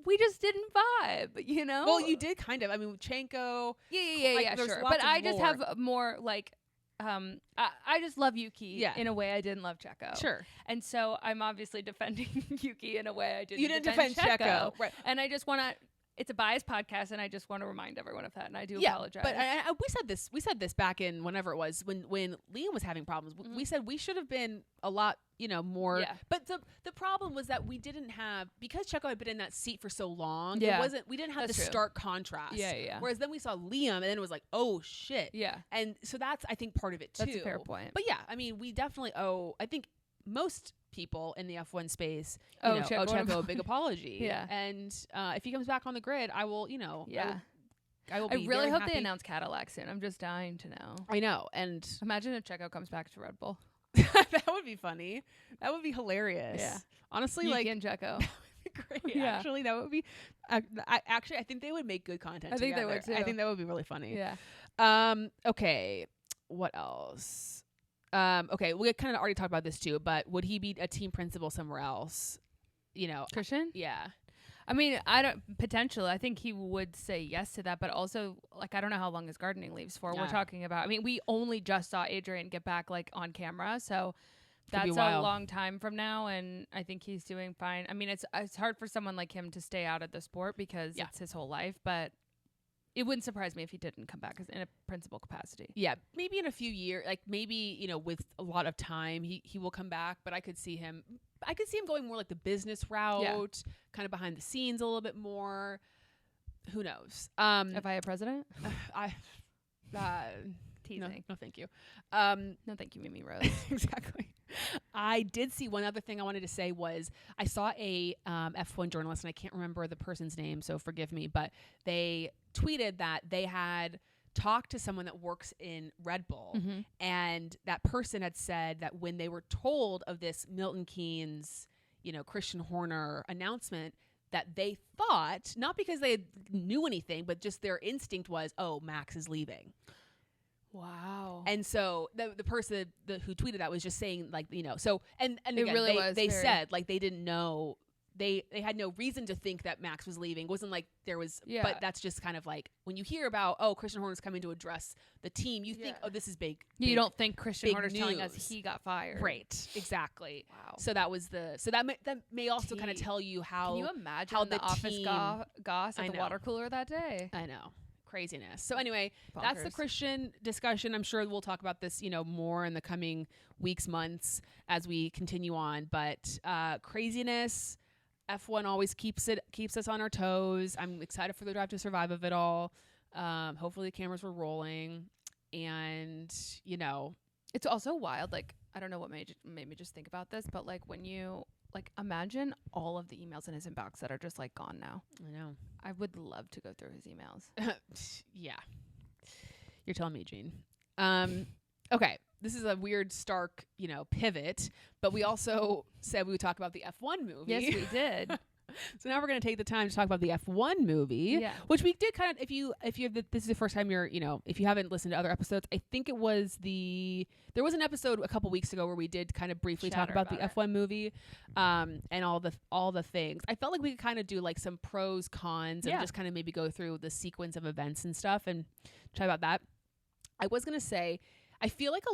Speaker 2: We just didn't vibe,
Speaker 1: Well, you did kind of. I mean, with Chanko.
Speaker 2: Yeah, sure. But I just have more, I just love Yuki in a way I didn't love Checo.
Speaker 1: Sure.
Speaker 2: And so I'm obviously defending Yuki in a way I didn't.
Speaker 1: You didn't defend Checo. Right.
Speaker 2: And I just want to, it's a biased podcast, and I just want to remind everyone of that, and I do apologize.
Speaker 1: But we said this back in whenever it was, when Liam was having problems. We said we should have been a lot, more. Yeah. But the problem was that we didn't have, because Checo had been in that seat for so long, we didn't have stark contrast.
Speaker 2: Yeah.
Speaker 1: Whereas then we saw Liam, and then it was like, oh shit.
Speaker 2: Yeah.
Speaker 1: And so that's, I think, part of it too.
Speaker 2: That's a fair point.
Speaker 1: But yeah, I mean, we definitely I think most people in the F1 space owe Checo a big apology.
Speaker 2: Yeah.
Speaker 1: And if he comes back on the grid, I will, I will be
Speaker 2: I really hope
Speaker 1: happy.
Speaker 2: they announce Cadillac soon. I'm just dying to know.
Speaker 1: I know. And
Speaker 2: imagine if Checo comes back to Red Bull.
Speaker 1: that would be funny. That would be hilarious.
Speaker 2: Yeah.
Speaker 1: Honestly,
Speaker 2: Yuki and Checo.
Speaker 1: That would be great. Yeah. Actually, that would be I think they would make good content.
Speaker 2: I think
Speaker 1: together.
Speaker 2: they would too.
Speaker 1: I think that would be really funny.
Speaker 2: Yeah.
Speaker 1: Okay. What else? Okay, we kind of already talked about this too, but would he be a team principal somewhere else?
Speaker 2: Christian?
Speaker 1: Yeah.
Speaker 2: I mean, potentially. I think he would say yes to that, but also, I don't know how long his gardening leaves for. Yeah. We're talking about, we only just saw Adrian get back, on camera, so that's a long time from now, and I think he's doing fine. I mean, it's hard for someone like him to stay out of the sport because it's his whole life, but it wouldn't surprise me if he didn't come back in a principal capacity.
Speaker 1: Yeah, maybe in a few years, maybe, with a lot of time, he will come back, but I could see him going more like the business route, kind of behind the scenes a little bit more. Who knows?
Speaker 2: If I had president?
Speaker 1: Teasing. No, thank you.
Speaker 2: No, thank you, Mimi Rose.
Speaker 1: Exactly. I did see one other thing I wanted to say was I saw a F1 journalist, and I can't remember the person's name, so forgive me, but they tweeted that they had talked to someone that works in Red Bull, and that person had said that when they were told of this Milton Keynes, Christian Horner announcement, that they thought, not because they knew anything, but just their instinct was, oh, Max is leaving.
Speaker 2: Wow.
Speaker 1: And so the person who tweeted that was just saying, like, you know, so and
Speaker 2: it
Speaker 1: again,
Speaker 2: really
Speaker 1: they said like they didn't know. They had no reason to think that Max was leaving. It wasn't like there was, but that's just kind of like when you hear about, oh, Christian Horner's coming to address the team, you think, oh, this is big.
Speaker 2: You don't think Christian Horner's
Speaker 1: news.
Speaker 2: telling us he got fired.
Speaker 1: Right. Exactly.
Speaker 2: Wow.
Speaker 1: So that was that may also kind of tell you how.
Speaker 2: Can you imagine
Speaker 1: how
Speaker 2: the office goss at the
Speaker 1: know.
Speaker 2: water cooler that day?
Speaker 1: I know. Craziness. So anyway,
Speaker 2: Bonkers.
Speaker 1: That's the Christian discussion. I'm sure we'll talk about this, you know, more in the coming weeks, months as we continue on, but craziness. F1 always keeps us on our toes. I'm excited for the Drive to Survive of it all. Hopefully the cameras were rolling, and you know,
Speaker 2: it's also wild. Like, I don't know what made me just think about this, but like when you like imagine all of the emails in his inbox that are just like gone now.
Speaker 1: I know.
Speaker 2: I would love to go through his emails.
Speaker 1: Yeah, you're telling me, Gene. Okay. This is a weird, stark, you know, pivot, but we also said we would talk about the F1 movie.
Speaker 2: Yes, we did.
Speaker 1: So now we're going to take the time to talk about the F1 movie, which we did kind of, this is the first time you're, you know, if you haven't listened to other episodes, I think there was an episode a couple weeks ago where we did kind of briefly talk about the F1 movie, and all the things. I felt like we could kind of do like some pros, cons, and just kind of maybe go through the sequence of events and stuff and chat about that. I was going to say, I feel like a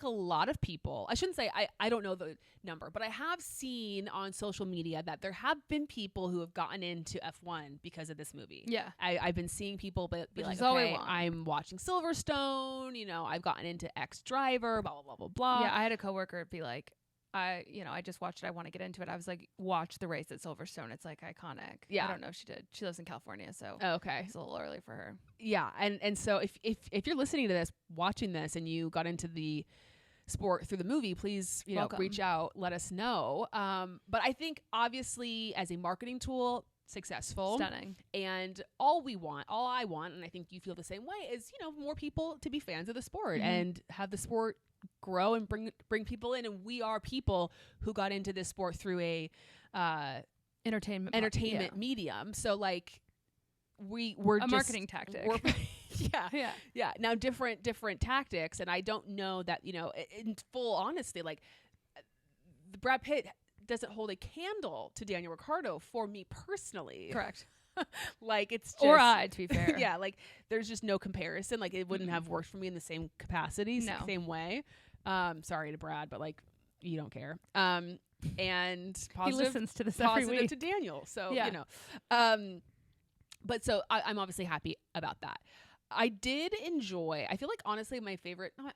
Speaker 1: lot of people, I shouldn't say, I don't know the number, but I have seen on social media that there have been people who have gotten into F1 because of this movie.
Speaker 2: Yeah.
Speaker 1: I've been seeing people be like, okay, I'm watching Silverstone, you know, I've gotten into X Driver, blah, blah, blah, blah, blah.
Speaker 2: Yeah, I had a coworker be like, I just watched it. I want to get into it. I was like, watch the race at Silverstone. It's like iconic. Yeah. I don't know if she did. She lives in California, so
Speaker 1: okay,
Speaker 2: it's a little early for her.
Speaker 1: Yeah, and so if you're listening to this, watching this, and you got into the sport through the movie, please reach out, let us know. But I think obviously as a marketing tool, successful,
Speaker 2: stunning,
Speaker 1: and all I want, and I think you feel the same way, is more people to be fans of the sport and have the sport grow and bring people in. And we are people who got into this sport through a entertainment medium. So like we're
Speaker 2: a marketing tactic.
Speaker 1: Yeah. Now different tactics, and I don't know that in full honesty, like Brad Pitt doesn't hold a candle to Daniel Ricciardo for me personally.
Speaker 2: Correct.
Speaker 1: Like it's just,
Speaker 2: or I, to be fair.
Speaker 1: Yeah, like there's just no comparison. Like it wouldn't have worked for me in the same capacity, same way. Sorry to Brad, but like you don't care. And positive,
Speaker 2: he listens to this
Speaker 1: every
Speaker 2: week.
Speaker 1: To Daniel. So but so I'm obviously happy about that. I did enjoy, I feel like honestly not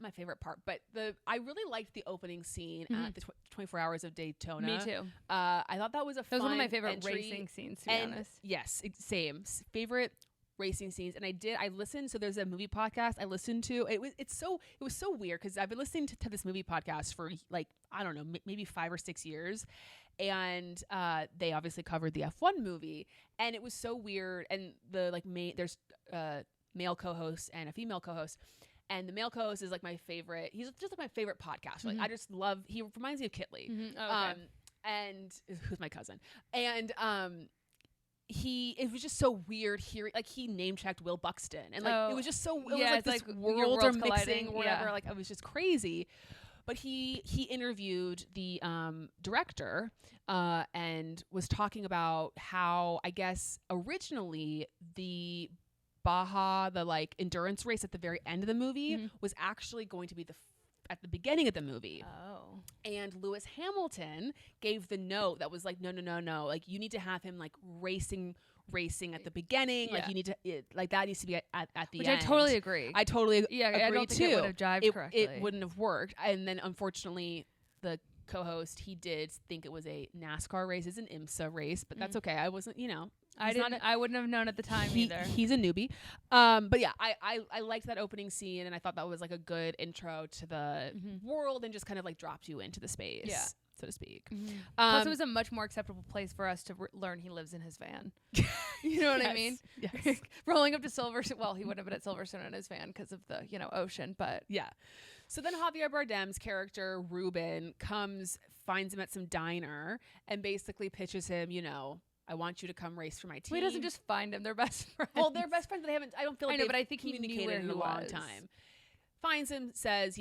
Speaker 1: my favorite part, but I really liked the opening scene at the 24 Hours of Daytona.
Speaker 2: Me too.
Speaker 1: I thought that was
Speaker 2: That was one of my favorite racing scenes, to be honest.
Speaker 1: Yes, same. Favorite racing scenes. And I listened, so there's a movie podcast I listened to. It was so weird because I've been listening to this movie podcast for like, I don't know, maybe 5 or 6 years. And they obviously covered the F1 movie, and it was so weird. And there's male co-host and a female co-host, and the male co-host is like my favorite. He's just like my favorite podcast. Like I just love. He reminds me of Kitley, and who's my cousin. And it was just so weird hearing, like he name checked Will Buxton, and like it was just so. It was like this world or mixing or whatever. Like it was just crazy. But he interviewed the director and was talking about how, I guess, originally the Baja, the like endurance race at the very end of the movie was actually going to be at the beginning of the movie. Oh. And Lewis Hamilton gave the note that was like, no. Like you need to have him like racing at the beginning. Like you need to, that needs to be at the
Speaker 2: Which
Speaker 1: end.
Speaker 2: I totally agree.
Speaker 1: I totally agree
Speaker 2: I don't think
Speaker 1: too.
Speaker 2: it would have jived correctly.
Speaker 1: It wouldn't have worked. And then unfortunately the co-host, he did think it was a NASCAR race, it's an IMSA race, but that's okay. I wasn't,
Speaker 2: I wouldn't have known at the time either. He's
Speaker 1: a newbie. But yeah, I liked that opening scene, and I thought that was like a good intro to the world and just kind of like dropped you into the space, so to speak.
Speaker 2: Plus it was a much more acceptable place for us to learn he lives in his van. You know what I mean?
Speaker 1: Yes.
Speaker 2: Rolling up to Silverstone. Well, he wouldn't have been at Silverstone in his van because of the, ocean, but
Speaker 1: yeah. So then Javier Bardem's character, Ruben, finds him at some diner and basically pitches him, I want you to come race for my team.
Speaker 2: Well, he doesn't just find him. They're best friends.
Speaker 1: Well, they're best friends, but I don't feel like
Speaker 2: but I think he
Speaker 1: communicated
Speaker 2: knew where
Speaker 1: in a long time. finds him, says,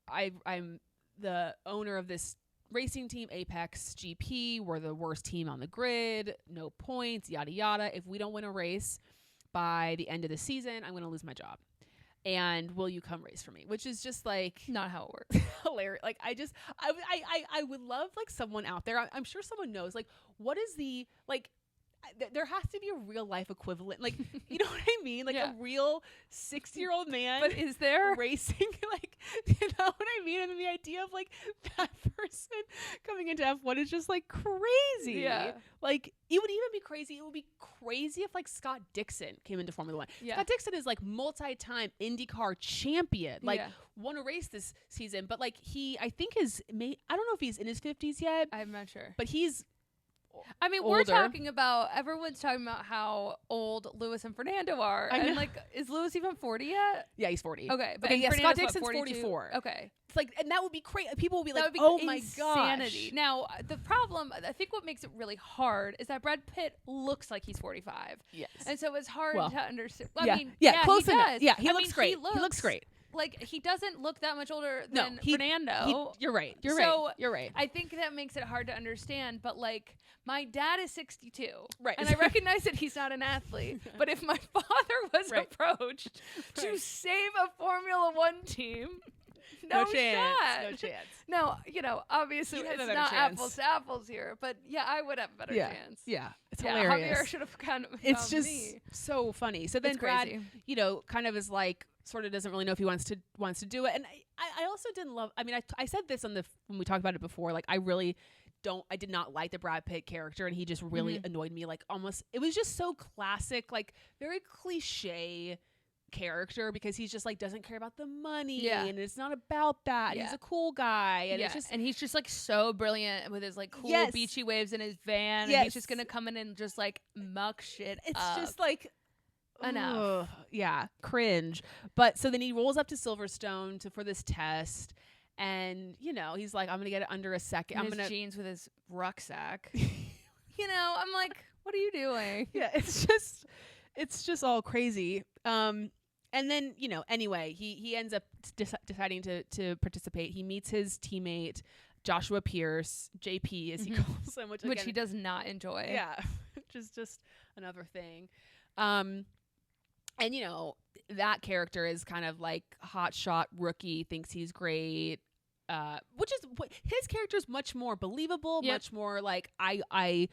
Speaker 1: I'm the owner of this racing team, Apex GP. We're the worst team on the grid. No points, yada, yada. If we don't win a race by the end of the season, I'm going to lose my job. And will you come race for me? Which is just like
Speaker 2: not how it works.
Speaker 1: Hilarious. Like I would love like someone out there. I'm sure someone knows like what is the like. There has to be a real life equivalent, like you know what I mean, like a real 60-year-old man.
Speaker 2: But is there
Speaker 1: racing? Like, you know what I mean? And the idea of like that person coming into F1 is just like crazy.
Speaker 2: Yeah,
Speaker 1: like it would even be crazy. It would be crazy if like Scott Dixon came into Formula One. Yeah. Scott Dixon is like multi-time IndyCar champion. Like won a race this season, but like I think I don't know if he's in his 50s yet.
Speaker 2: I'm not sure,
Speaker 1: but he's.
Speaker 2: I mean,
Speaker 1: older.
Speaker 2: We're talking about, everyone's talking about how old Lewis and Fernando are. And like, is Lewis even 40 yet?
Speaker 1: Yeah, he's 40.
Speaker 2: Okay.
Speaker 1: But yeah, Scott Dixon's 44.
Speaker 2: Okay.
Speaker 1: It's like, and that would be crazy. People would be like,
Speaker 2: oh
Speaker 1: my
Speaker 2: insanity.
Speaker 1: Gosh.
Speaker 2: Now, the problem, I think what makes it really hard is that Brad Pitt looks like he's 45.
Speaker 1: Yes.
Speaker 2: And so it's hard to understand.
Speaker 1: I mean, close enough. Yeah, he looks great. He looks great.
Speaker 2: Like, he doesn't look that much older than Fernando.
Speaker 1: You're right. You're right.
Speaker 2: I think that makes it hard to understand. But, like, my dad is 62.
Speaker 1: Right.
Speaker 2: And I recognize that he's not an athlete. But if my father was approached to save a Formula One team, no chance.
Speaker 1: No chance.
Speaker 2: No, obviously it's not apples to apples here. But, yeah, I would have a better chance.
Speaker 1: Yeah. It's hilarious.
Speaker 2: Javier should have kind of
Speaker 1: It's just so funny. So then Brad, kind of is like, sort of doesn't really know if he wants to do it. And I also didn't love, I mean, I said this when we talked about it before, like I did not like the Brad Pitt character, and he just really annoyed me. Like almost, it was just so classic, like very cliche character, because he's just like doesn't care about the money, and it's not about that. He's a cool guy, and it's just,
Speaker 2: and he's just like so brilliant with his like cool beachy waves in his van, and he's just gonna come in and just like muck shit
Speaker 1: it's
Speaker 2: up.
Speaker 1: Just like
Speaker 2: enough.
Speaker 1: Cringe. But so then he rolls up to Silverstone for this test, and he's like, I'm gonna get it under a second.
Speaker 2: I'm gonna jeans with his rucksack. I'm like, what are you doing?
Speaker 1: Yeah, it's just all crazy. And then anyway, he ends up deciding to participate. He meets his teammate Joshua Pierce, JP as he calls him, which
Speaker 2: he does not enjoy.
Speaker 1: Yeah, which is just another thing. And that character is kind of like hotshot rookie, thinks he's great, which is his character is much more believable, much more like I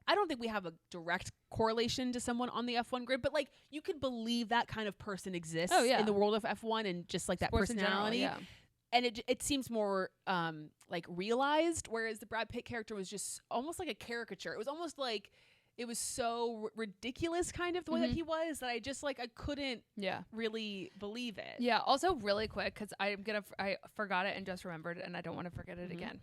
Speaker 1: don't think we have a direct correlation to someone on the F1 grid, but like you could believe that kind of person exists in the world of F1, and just like
Speaker 2: Sports
Speaker 1: that personality.
Speaker 2: in general,
Speaker 1: And it seems more like realized, whereas the Brad Pitt character was just almost like a caricature. It was almost like it was so ridiculous, kind of the way that he was, that I just like I couldn't really believe it.
Speaker 2: Yeah. Also, really quick, because I forgot it and just remembered it, and I don't want to forget it again.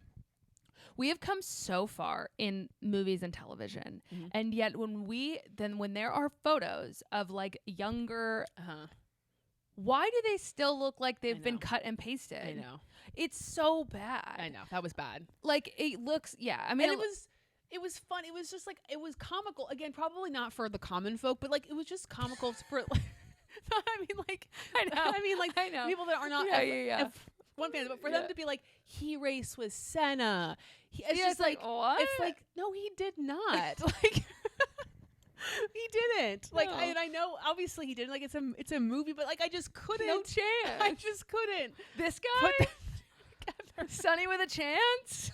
Speaker 2: We have come so far in movies and television, and yet when there are photos of like younger. Why do they still look like they've been cut and pasted?
Speaker 1: I know.
Speaker 2: It's so bad.
Speaker 1: I know. That was bad.
Speaker 2: Like, it looks, I mean,
Speaker 1: and it was fun. It was just like, it was comical. Again, probably not for the common folk, but like, it was just comical for, like, I know. People that are not F1 fans, but for them to be like, he raced with Senna. It's just like,
Speaker 2: what?
Speaker 1: It's like, no, he did not. Like, he didn't. Like,
Speaker 2: no.
Speaker 1: I know, obviously he didn't. Like, it's a movie, but like, I just couldn't.
Speaker 2: No chance.
Speaker 1: I just couldn't.
Speaker 2: This guy? Sonny with a chance?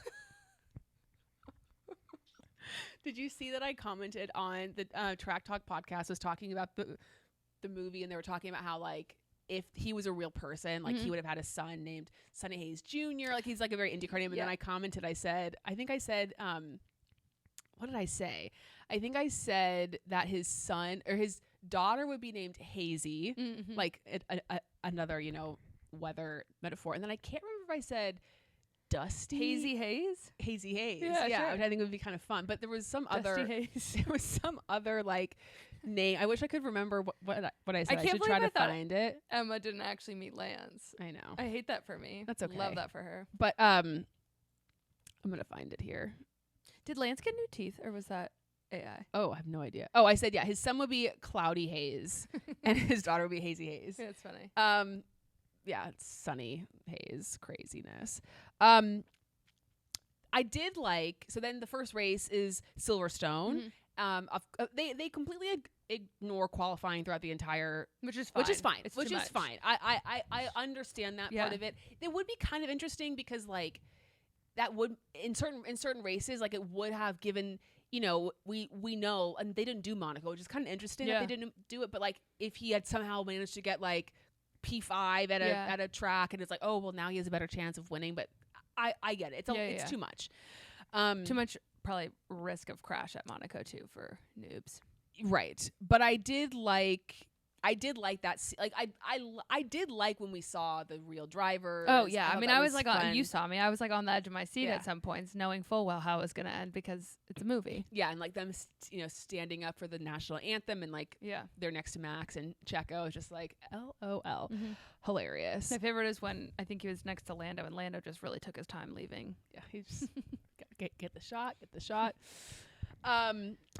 Speaker 1: Did you see that I commented on the Track Talk podcast was talking about the movie, and they were talking about how like if he was a real person, like he would have had a son named Sonny Hayes Jr. Like he's like a very IndyCar name. And then I commented, I said, what did I say? I think I said that his son or his daughter would be named Hazy, like another weather metaphor. And then I can't remember if I said Dusty
Speaker 2: Hazy Haze.
Speaker 1: Yeah, sure. Which I think would be kind of fun. But there was some other like name. I wish I could remember what I said. I should try to find it.
Speaker 2: Emma didn't actually meet Lance.
Speaker 1: I know.
Speaker 2: I hate that for me.
Speaker 1: That's okay.
Speaker 2: Love that for her.
Speaker 1: But I'm gonna find it here.
Speaker 2: Did Lance get new teeth, or was that AI?
Speaker 1: Oh, I have no idea. Oh, I said his son would be Cloudy Haze and his daughter would be Hazy Haze.
Speaker 2: That's funny.
Speaker 1: it's Sonny Hayes craziness. I did like, so then the first race is Silverstone. They completely ignore qualifying throughout the entire, which is fine. I understand that part of it. It would be kind of interesting because like that would in certain races, like it would have given, we know, and they didn't do Monaco, which is kind of interesting that they didn't do it. But like if he had somehow managed to get like P5 at a track, and it's like, oh well, now he has a better chance of winning. But I get it. It's too much.
Speaker 2: Too much probably risk of crash at Monaco too for noobs.
Speaker 1: Right. But I did like that. Like I did like when we saw the real drivers.
Speaker 2: Oh yeah. I mean, I was like, you saw me. I was like on the edge of my seat at some points, knowing full well how it was going to end because it's a movie.
Speaker 1: Yeah. And like them, standing up for the national anthem and like, they're next to Max and Checo is just like, LOL. Hilarious.
Speaker 2: My favorite is when I think he was next to Lando and Lando just really took his time leaving.
Speaker 1: Yeah. He just get the shot.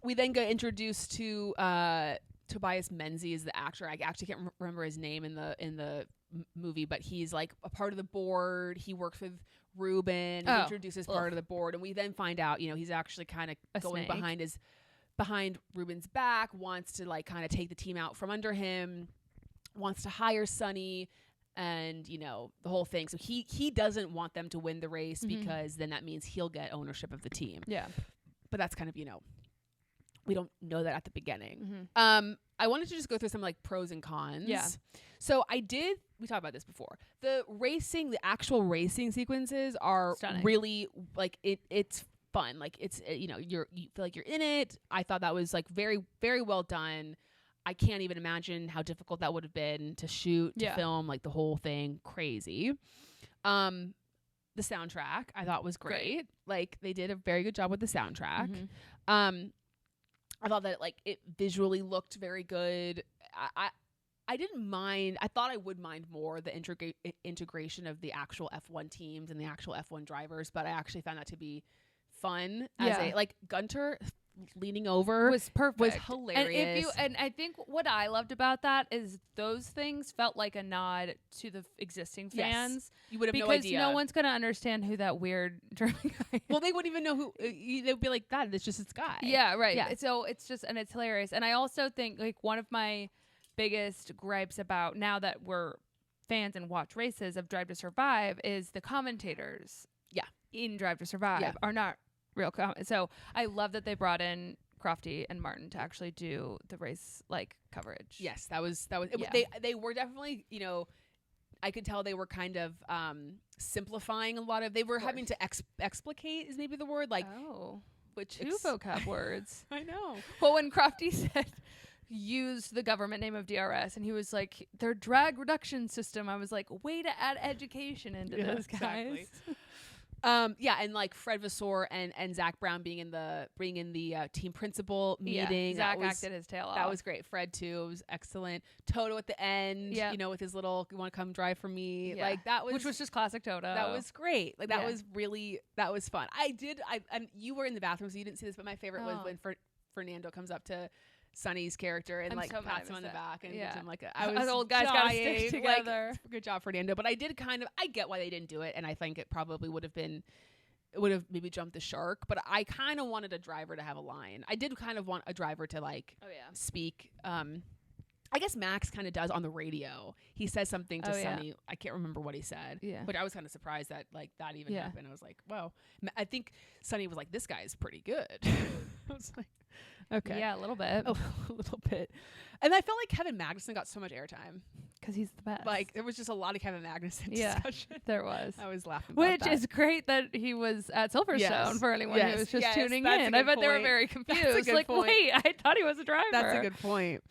Speaker 1: We then get introduced to Tobias Menzies is the actor. I actually can't remember his name in the movie, but he's like a part of the board. He works with Ruben. He introduces part of the board, and we then find out, he's actually kind of going behind Ruben's back, wants to like kind of take the team out from under him, wants to hire Sonny, and the whole thing. So he doesn't want them to win the race because then that means he'll get ownership of the team.
Speaker 2: Yeah,
Speaker 1: but that's kind of we don't know that at the beginning. I wanted to just go through some like pros and cons.
Speaker 2: Yeah.
Speaker 1: So we talked about this before. The actual racing sequences are
Speaker 2: stunning.
Speaker 1: Really like it's fun. Like it's, you feel like you're in it. I thought that was like very, very well done. I can't even imagine how difficult that would have been to shoot, to film, like the whole thing. Crazy. The soundtrack I thought was great. Like they did a very good job with the soundtrack. I thought that like it visually looked very good. I didn't mind. I thought I would mind more the integration of the actual F1 teams and the actual F1 drivers, but I actually found that to be fun. Like Gunter leaning over
Speaker 2: was perfect,
Speaker 1: was hilarious.
Speaker 2: And I think what I loved about that is those things felt like a nod to the existing fans.
Speaker 1: Yes. You would have no
Speaker 2: because
Speaker 1: idea.
Speaker 2: no one's gonna understand who that weird German guy is.
Speaker 1: Well, they wouldn't even know who. They'd be like, "God, it's just this guy."
Speaker 2: Yeah, right. Yeah. So it's just, and it's hilarious. And I also think like one of my biggest gripes about now that we're fans and watch races of Drive to Survive is the commentators.
Speaker 1: Yeah.
Speaker 2: In Drive to Survive are not real so I love that they brought in Crofty and Martin to actually do the race like coverage.
Speaker 1: Yes, that was they were definitely, I could tell they were kind of simplifying a lot of, they were having to explicate is maybe the word, like
Speaker 2: which two vocab words.
Speaker 1: I know.
Speaker 2: Well, when Crofty said use the government name of DRS and he was like their drag reduction system, I was like, way to add education into this, guys. Exactly.
Speaker 1: And like Fred Vasseur and Zach Brown being in the team principal meeting.
Speaker 2: Zach acted his tail off.
Speaker 1: That was great. Fred too, it was excellent. Toto at the end, with his little, you want to come drive for me? Yeah. Like that was,
Speaker 2: which was just classic Toto.
Speaker 1: That was great. Like that was really, that was fun. And you were in the bathroom, so you didn't see this, but my favorite was when Fernando comes up to Sonny's character and like pats him on the back and gives him like
Speaker 2: us old guys gotta stick together.
Speaker 1: Like, good job, Fernando. But I get why they didn't do it, and I think it probably would have maybe jumped the shark. But I kind of wanted a driver to have a line. I did kind of want a driver to like speak. I guess Max kind of does on the radio. He says something to Sonny. I can't remember what he said. Yeah. But I was kind of surprised that like that even happened. I was like, wow. I think Sonny was like, this guy is pretty good. I was like, okay.
Speaker 2: Yeah, a little bit.
Speaker 1: A little bit. And I felt like Kevin Magnussen got so much airtime.
Speaker 2: Because he's the best.
Speaker 1: Like, there was just a lot of Kevin Magnussen discussion.
Speaker 2: There was.
Speaker 1: I was laughing
Speaker 2: about that. Which is great that he was at Silverstone for anyone who was just tuning in. I bet they were very confused. Like, wait, I thought he was a driver.
Speaker 1: That's a good point.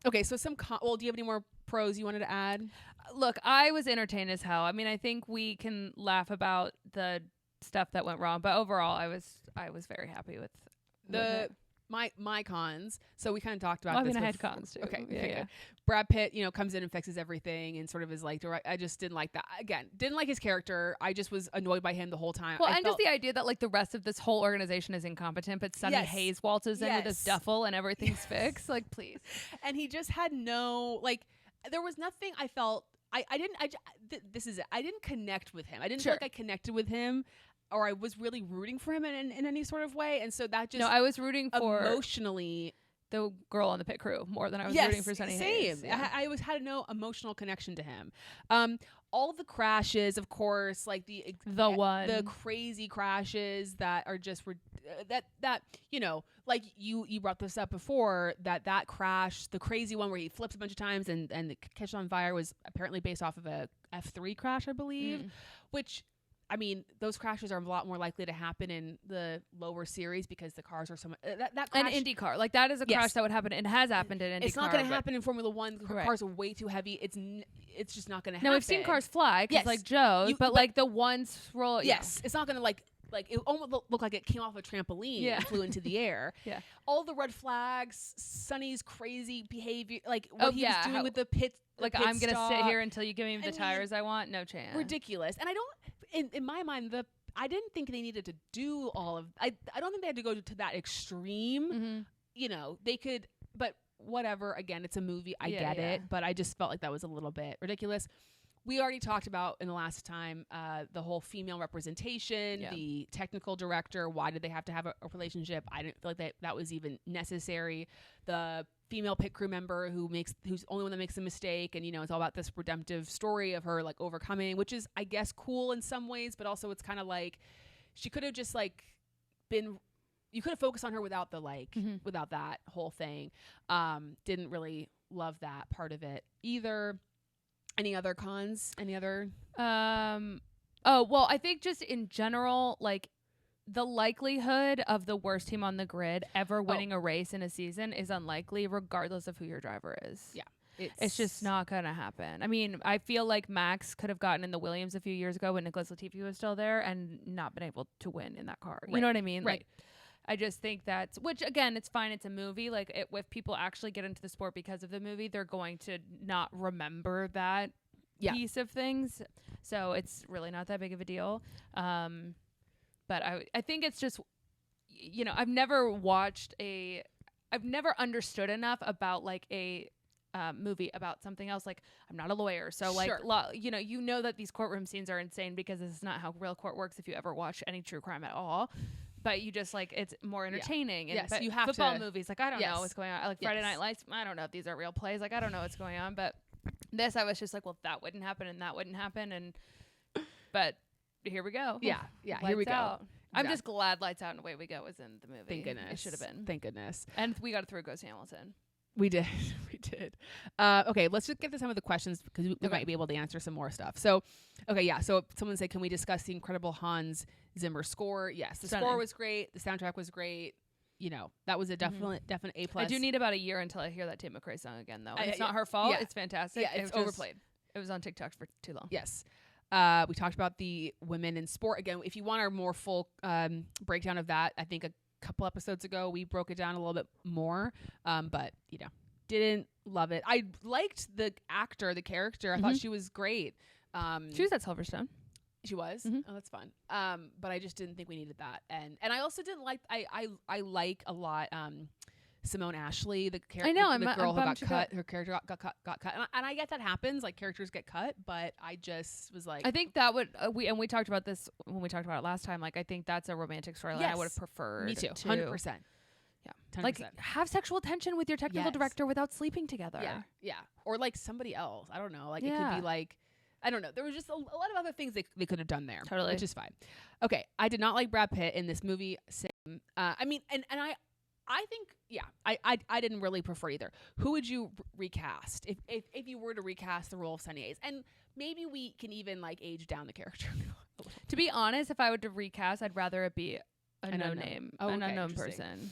Speaker 1: Okay, so do you have any more pros you wanted to add?
Speaker 2: Look, I was entertained as hell. I mean, I think we can laugh about the stuff that went wrong, but overall, I was very happy with
Speaker 1: my cons. So we kind of talked about this.
Speaker 2: I had cons too.
Speaker 1: Okay. Yeah. Brad Pitt, comes in and fixes everything and sort of is like, I just didn't like that. Again, didn't like his character. I just was annoyed by him the whole time.
Speaker 2: Well, and just the idea that like the rest of this whole organization is incompetent, but Sonny Hayes waltzes in with his duffel and everything's fixed. Like, please.
Speaker 1: And he just had no, like, there was nothing I felt this is it. I didn't connect with him. I didn't feel like I connected with him, or I was really rooting for him in any sort of way. And so that just,
Speaker 2: no, I was rooting for
Speaker 1: emotionally
Speaker 2: the girl on the pit crew more than I was rooting for Sonny Hayes.
Speaker 1: Same. Yeah. I had no emotional connection to him. All the crashes, of course, like the crazy crashes that are just that you know, like you brought this up before, that crash, the crazy one where he flips a bunch of times and the catch on fire was apparently based off of a F3 crash, I believe, which, I mean, those crashes are a lot more likely to happen in the lower series because the cars are so much. That crash,
Speaker 2: an IndyCar, like that is a crash that would happen. It has happened in IndyCar.
Speaker 1: It's not going to happen in Formula One. Cars are way too heavy. It's just not going to happen.
Speaker 2: No, we've seen cars fly, like Joe's, but like the ones roll.
Speaker 1: Yes, it's not going to like it almost looked like it came off a trampoline and flew into the air. All the red flags, Sonny's crazy behavior, like what he was doing with the pit.
Speaker 2: Like, I'm going to sit here until you give me the tires I want. No chance.
Speaker 1: Ridiculous. And I don't, in my mind, I didn't think they needed to do all of. I don't think they had to go to that extreme. You know, they could, but whatever. Again, it's a movie. I get it, but I just felt like that was a little bit ridiculous. We already talked about in the last time the whole female representation, the technical director. Why did they have to have a relationship? I didn't feel like that was even necessary. The female pit crew member who's the only one that makes a mistake, and you know, it's all about this redemptive story of her like overcoming, which is, I guess, cool in some ways, but also it's kind of like she could have just like been. You could have focused on her without the without that whole thing. Didn't really love that part of it either. Any other cons? Any other?
Speaker 2: Oh, well, I think just in general, like the likelihood of the worst team on the grid ever winning a race in a season is unlikely, regardless of who your driver is.
Speaker 1: Yeah.
Speaker 2: It's just not going to happen. I mean, I feel like Max could have gotten in the Williams a few years ago when Nicholas Latifi was still there and not been able to win in that car. You know what I mean?
Speaker 1: Right.
Speaker 2: Like, I just think that's, which again, it's fine. It's a movie. Like if people actually get into the sport because of the movie, they're going to not remember that piece of things. So it's really not that big of a deal. But I think it's just, you know, I've never understood enough about like a movie about something else. Like, I'm not a lawyer, so like you know that these courtroom scenes are insane because this is not how real court works if you ever watch any true crime at all. But you just like, it's more entertaining. And
Speaker 1: you have
Speaker 2: football movies, like I don't know what's going on. Like Friday Night Lights, I don't know if these are real plays. Like I don't know what's going on. But this, I was just like, well, that wouldn't happen and that wouldn't happen. But here we go.
Speaker 1: Yeah. Here we go.
Speaker 2: Exactly. I'm just glad Lights Out and Away We Go was in the movie.
Speaker 1: Thank goodness.
Speaker 2: It should have been.
Speaker 1: Thank goodness.
Speaker 2: And we got to throw Ghost Hamilton.
Speaker 1: We did. We did. Okay, let's just get to some of the questions because we might be able to answer some more stuff. So, so someone said, can we discuss the incredible Hans Zimmer score? Yes, the score was great. The soundtrack was great. You know, that was a definite A+.
Speaker 2: I do need about a year until I hear that Tate McRae song again, though. It's not her fault.
Speaker 1: Yeah.
Speaker 2: It's fantastic.
Speaker 1: Yeah, it's overplayed.
Speaker 2: It was on TikTok for too long.
Speaker 1: Yes. We talked about the women in sport. Again, if you want our more full breakdown of that, I think a couple episodes ago we broke it down a little bit more, but you know, didn't love it. I liked the actor, the character. I thought she was great.
Speaker 2: She was at Silverstone.
Speaker 1: She was. Oh, that's fun. But I just didn't think we needed that. And I also didn't like. I like a lot. Simone Ashley, the character,
Speaker 2: I know,
Speaker 1: the girl who got cut. Her character got cut, and I get that happens. Like characters get cut, but I just was like,
Speaker 2: I think that would we talked about this when we talked about it last time. Like I think that's a romantic storyline. I would have preferred.
Speaker 1: Me too. 100%. Yeah, 100%.
Speaker 2: Like have sexual tension with your technical director without sleeping together.
Speaker 1: Yeah, or like somebody else. I don't know. Like it could be like. I don't know. There was just a lot of other things they could have done there.
Speaker 2: Totally.
Speaker 1: Which is fine. Okay. I did not like Brad Pitt in this movie. Same. I mean, and I think, I didn't really prefer either. Who would you recast if you were to recast the role of Sonny Hayes? And maybe we can even like age down the character.
Speaker 2: To be honest, if I were to recast, I'd rather it be an unknown person.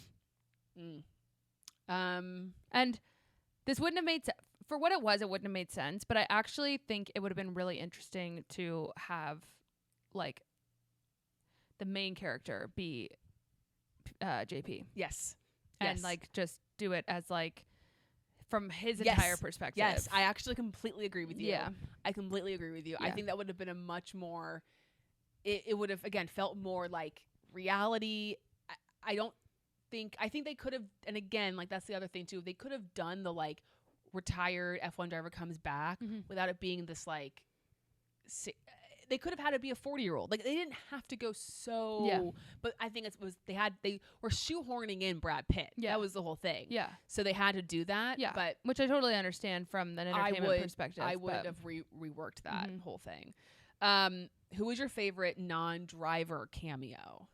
Speaker 2: And this wouldn't have made sense. For what it was, it wouldn't have made sense. But I actually think it would have been really interesting to have like the main character be JP.
Speaker 1: Yes.
Speaker 2: And like just do it as like from his entire perspective.
Speaker 1: Yes, I actually completely agree with you.
Speaker 2: Yeah.
Speaker 1: I completely agree with you.
Speaker 2: Yeah.
Speaker 1: I think that would have been a much more, it would have, again, felt more like reality. I think they could have, and again, like that's the other thing too, they could have done the like retired F1 driver comes back without it being this like they could have had it be a 40-year-old. Like they didn't have to go so but I think they were shoehorning in Brad Pitt. That was the whole thing. So they had to do that. But
Speaker 2: which I totally understand from an entertainment perspective.
Speaker 1: I would have reworked that whole thing. Who was your favorite non-driver cameo?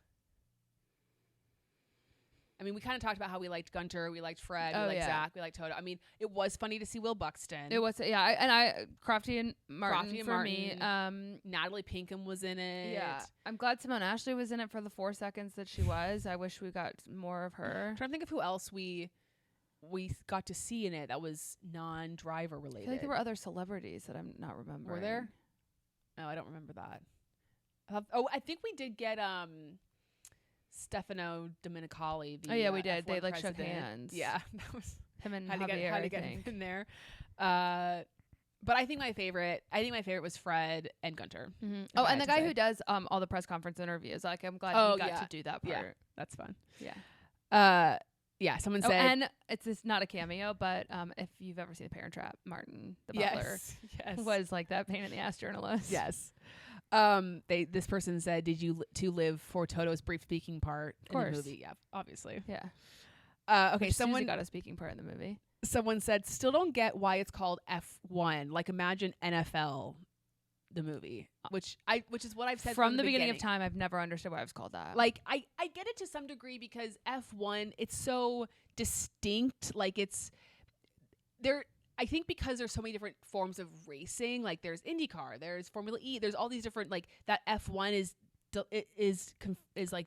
Speaker 1: I mean, we kind of talked about how we liked Gunter, we liked Fred, we liked Zach, we liked Toto. I mean, it was funny to see Will Buxton.
Speaker 2: It was, Crofty and Martin for me.
Speaker 1: Natalie Pinkham was in it.
Speaker 2: Yeah, I'm glad Simone Ashley was in it for the 4 seconds that she was. I wish we got more of her.
Speaker 1: I'm trying to think of who else we got to see in it that was non-driver related.
Speaker 2: I feel like there were other celebrities that I'm not remembering.
Speaker 1: Were there? No, I don't remember that. I think we did get Stefano Domenicali.
Speaker 2: We did. They like shook hands.
Speaker 1: Yeah, that was
Speaker 2: him and
Speaker 1: Javier. Had to get him in there. But I think my favorite was Fred and Gunter.
Speaker 2: Oh, and the guy who does all the press conference interviews. Like, I'm glad he got to do that part.
Speaker 1: Yeah, that's fun.
Speaker 2: Yeah.
Speaker 1: Someone said,
Speaker 2: and it's not a cameo, but if you've ever seen The Parent Trap, Martin the butler was like that pain in the ass journalist.
Speaker 1: Yes. This person said, did you two live for Toto's brief speaking part in the movie? Yeah, obviously.
Speaker 2: Yeah.
Speaker 1: Okay, someone
Speaker 2: got a speaking part in the movie.
Speaker 1: Someone said, still don't get why it's called F1. Like, imagine NFL, the movie, which is what I've said
Speaker 2: from the beginning of time. I've never understood why it was called that.
Speaker 1: Like, I get it to some degree because F1, it's so distinct. Like, it's there. I think because there's so many different forms of racing, like there's IndyCar, there's Formula E, there's all these different, like that F1 is like,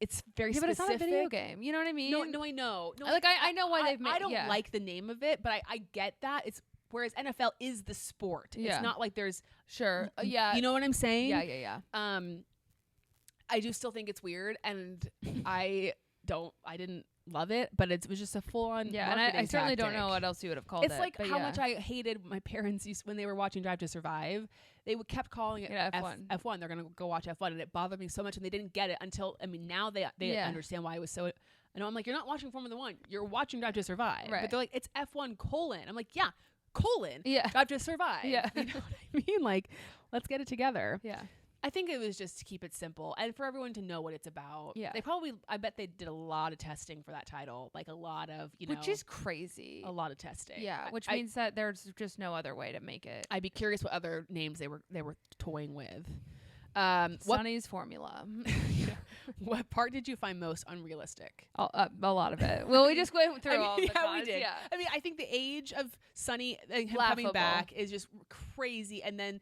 Speaker 1: it's very specific.
Speaker 2: But it's not a video game. You know what I mean?
Speaker 1: No, I know. No,
Speaker 2: like I know why they've made.
Speaker 1: I don't like the name of it, but I get that. It's whereas NFL is the sport. Yeah. It's not like there's
Speaker 2: yeah.
Speaker 1: You know what I'm saying?
Speaker 2: Yeah.
Speaker 1: I do still think it's weird, and I didn't love it, but it was just a full-on
Speaker 2: and I certainly don't know what else you would have called it.
Speaker 1: It's like how much I hated my parents when they were watching Drive to Survive. They kept calling it F1. They're gonna go watch F1, and it bothered me so much, and they didn't get it until now they understand why it was so. I know I'm like, you're not watching Formula 1, you're watching Drive to Survive, right? But they're like, it's F1 : I'm like, yeah, : Drive to Survive.
Speaker 2: Yeah,
Speaker 1: you know what I mean? Like, let's get it together.
Speaker 2: Yeah.
Speaker 1: I think it was just to keep it simple and for everyone to know what it's about.
Speaker 2: Yeah.
Speaker 1: I bet they did a lot of testing for that title. Like a lot of,
Speaker 2: which is crazy.
Speaker 1: A lot of testing.
Speaker 2: Yeah. Which means that there's just no other way to make it.
Speaker 1: I'd be curious what other names they were toying with.
Speaker 2: Sonny's formula.
Speaker 1: What part did you find most unrealistic?
Speaker 2: A lot of it. Well, we just went through all the cons.
Speaker 1: We did.
Speaker 2: Yeah.
Speaker 1: I mean, I think the age of Sonny him coming back is just crazy, and then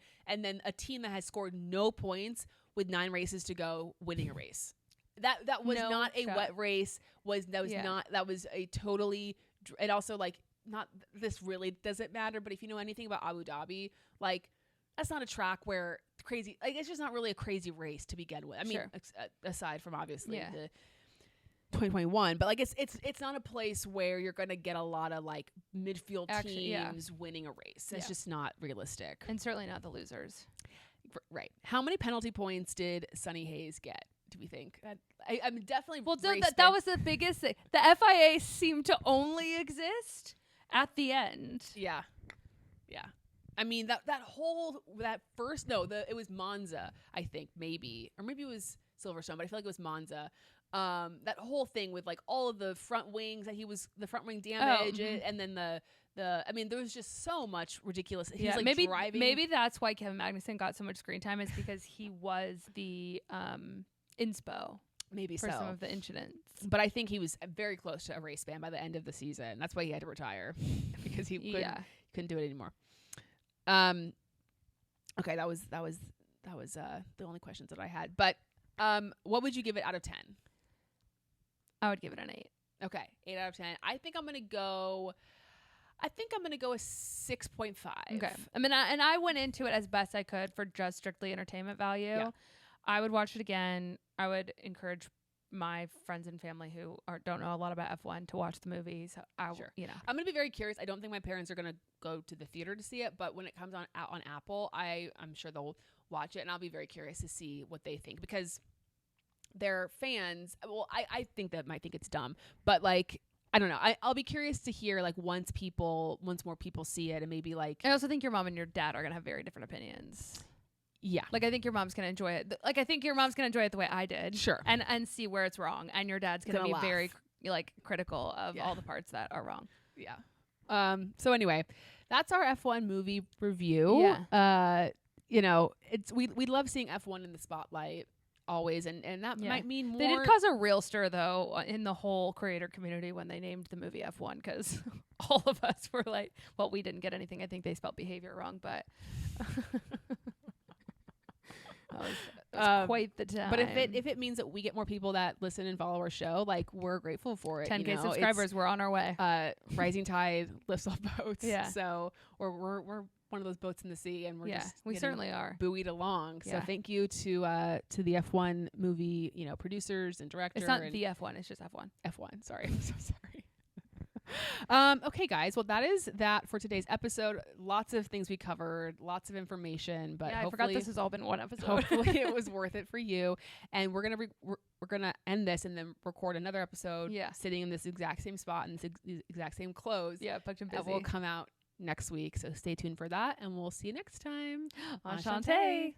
Speaker 1: a team that has scored no points with 9 races to go winning a race. That was not a wet race. That was a totally, and also like not this really doesn't matter. But if you know anything about Abu Dhabi, like that's not a track where crazy, like it's just not really a crazy race to begin with. I mean, aside from obviously the 2021, but like it's not a place where you're going to get a lot of like midfield teams winning a race. It's just not realistic, and
Speaker 2: certainly not the losers.
Speaker 1: Right. How many penalty points did Sonny Hayes get? Do we think? I'm definitely
Speaker 2: that was the biggest thing. The FIA seemed to only exist at the end.
Speaker 1: Yeah. I mean it was Monza, I think, maybe, or maybe it was Silverstone, but I feel like it was Monza. That whole thing with like all of the front wings the front wing damage, and then I mean, there was just so much ridiculous. He was like driving.
Speaker 2: Maybe that's why Kevin Magnussen got so much screen time, is because he was the inspo.
Speaker 1: Maybe
Speaker 2: for some of the incidents.
Speaker 1: But I think he was very close to a race ban by the end of the season. That's why he had to retire because he couldn't do it anymore. Okay, that was the only questions that I had. But what would you give it out of 10?
Speaker 2: I would give it an 8.
Speaker 1: Okay, 8 out of 10. I think I'm gonna go a 6.5.
Speaker 2: Okay. I mean, I went into it as best I could for just strictly entertainment value. Yeah. I would watch it again. I would encourage my friends and family who don't know a lot about F1 to watch the movie. So I'm
Speaker 1: going to be very curious. I don't think my parents are going to go to the theater to see it, but when it comes out on Apple, I'm sure they'll watch it, and I'll be very curious to see what they think, because they're fans. Well, I think that might think it's dumb, but like I don't know. I'll be curious to hear like once more people see it, and maybe like.
Speaker 2: I also think your mom and your dad are gonna have very different opinions.
Speaker 1: Yeah.
Speaker 2: Like I think your mom's gonna enjoy it. Like I think your mom's gonna enjoy it the way I did.
Speaker 1: Sure.
Speaker 2: And see where it's wrong. And your dad's gonna be
Speaker 1: laugh.
Speaker 2: very like critical of all the parts that are wrong.
Speaker 1: Yeah. So anyway, that's our F1 movie review.
Speaker 2: Yeah.
Speaker 1: You know, we love seeing F1 in the spotlight always, and that might mean more.
Speaker 2: They did cause a real stir though in the whole creator community when they named the movie F1, because all of us were like, well, we didn't get anything. I think they spelled behavior wrong, but that was quite the time.
Speaker 1: But if it means that we get more people that listen and follow our show, like we're grateful for it.
Speaker 2: 10K subscribers, we're on our way.
Speaker 1: Rising tide lifts all boats.
Speaker 2: Yeah.
Speaker 1: So we're one of those boats in the sea, and we're just
Speaker 2: we certainly are
Speaker 1: buoyed along. So thank you to the F1 movie, producers and director.
Speaker 2: It's not the F1, it's just F1.
Speaker 1: F1. Sorry, I'm so sorry. Okay, guys. Well, that is that for today's episode. Lots of things we covered, lots of information, but
Speaker 2: I forgot this has all been one episode.
Speaker 1: Hopefully, it was worth it for you. And we're gonna end this and then record another episode.
Speaker 2: Yeah,
Speaker 1: sitting in this exact same spot in this exact same clothes.
Speaker 2: Yeah, booked and busy.
Speaker 1: That will come out next week. So stay tuned for that, and we'll see you next time.
Speaker 2: Enchanté.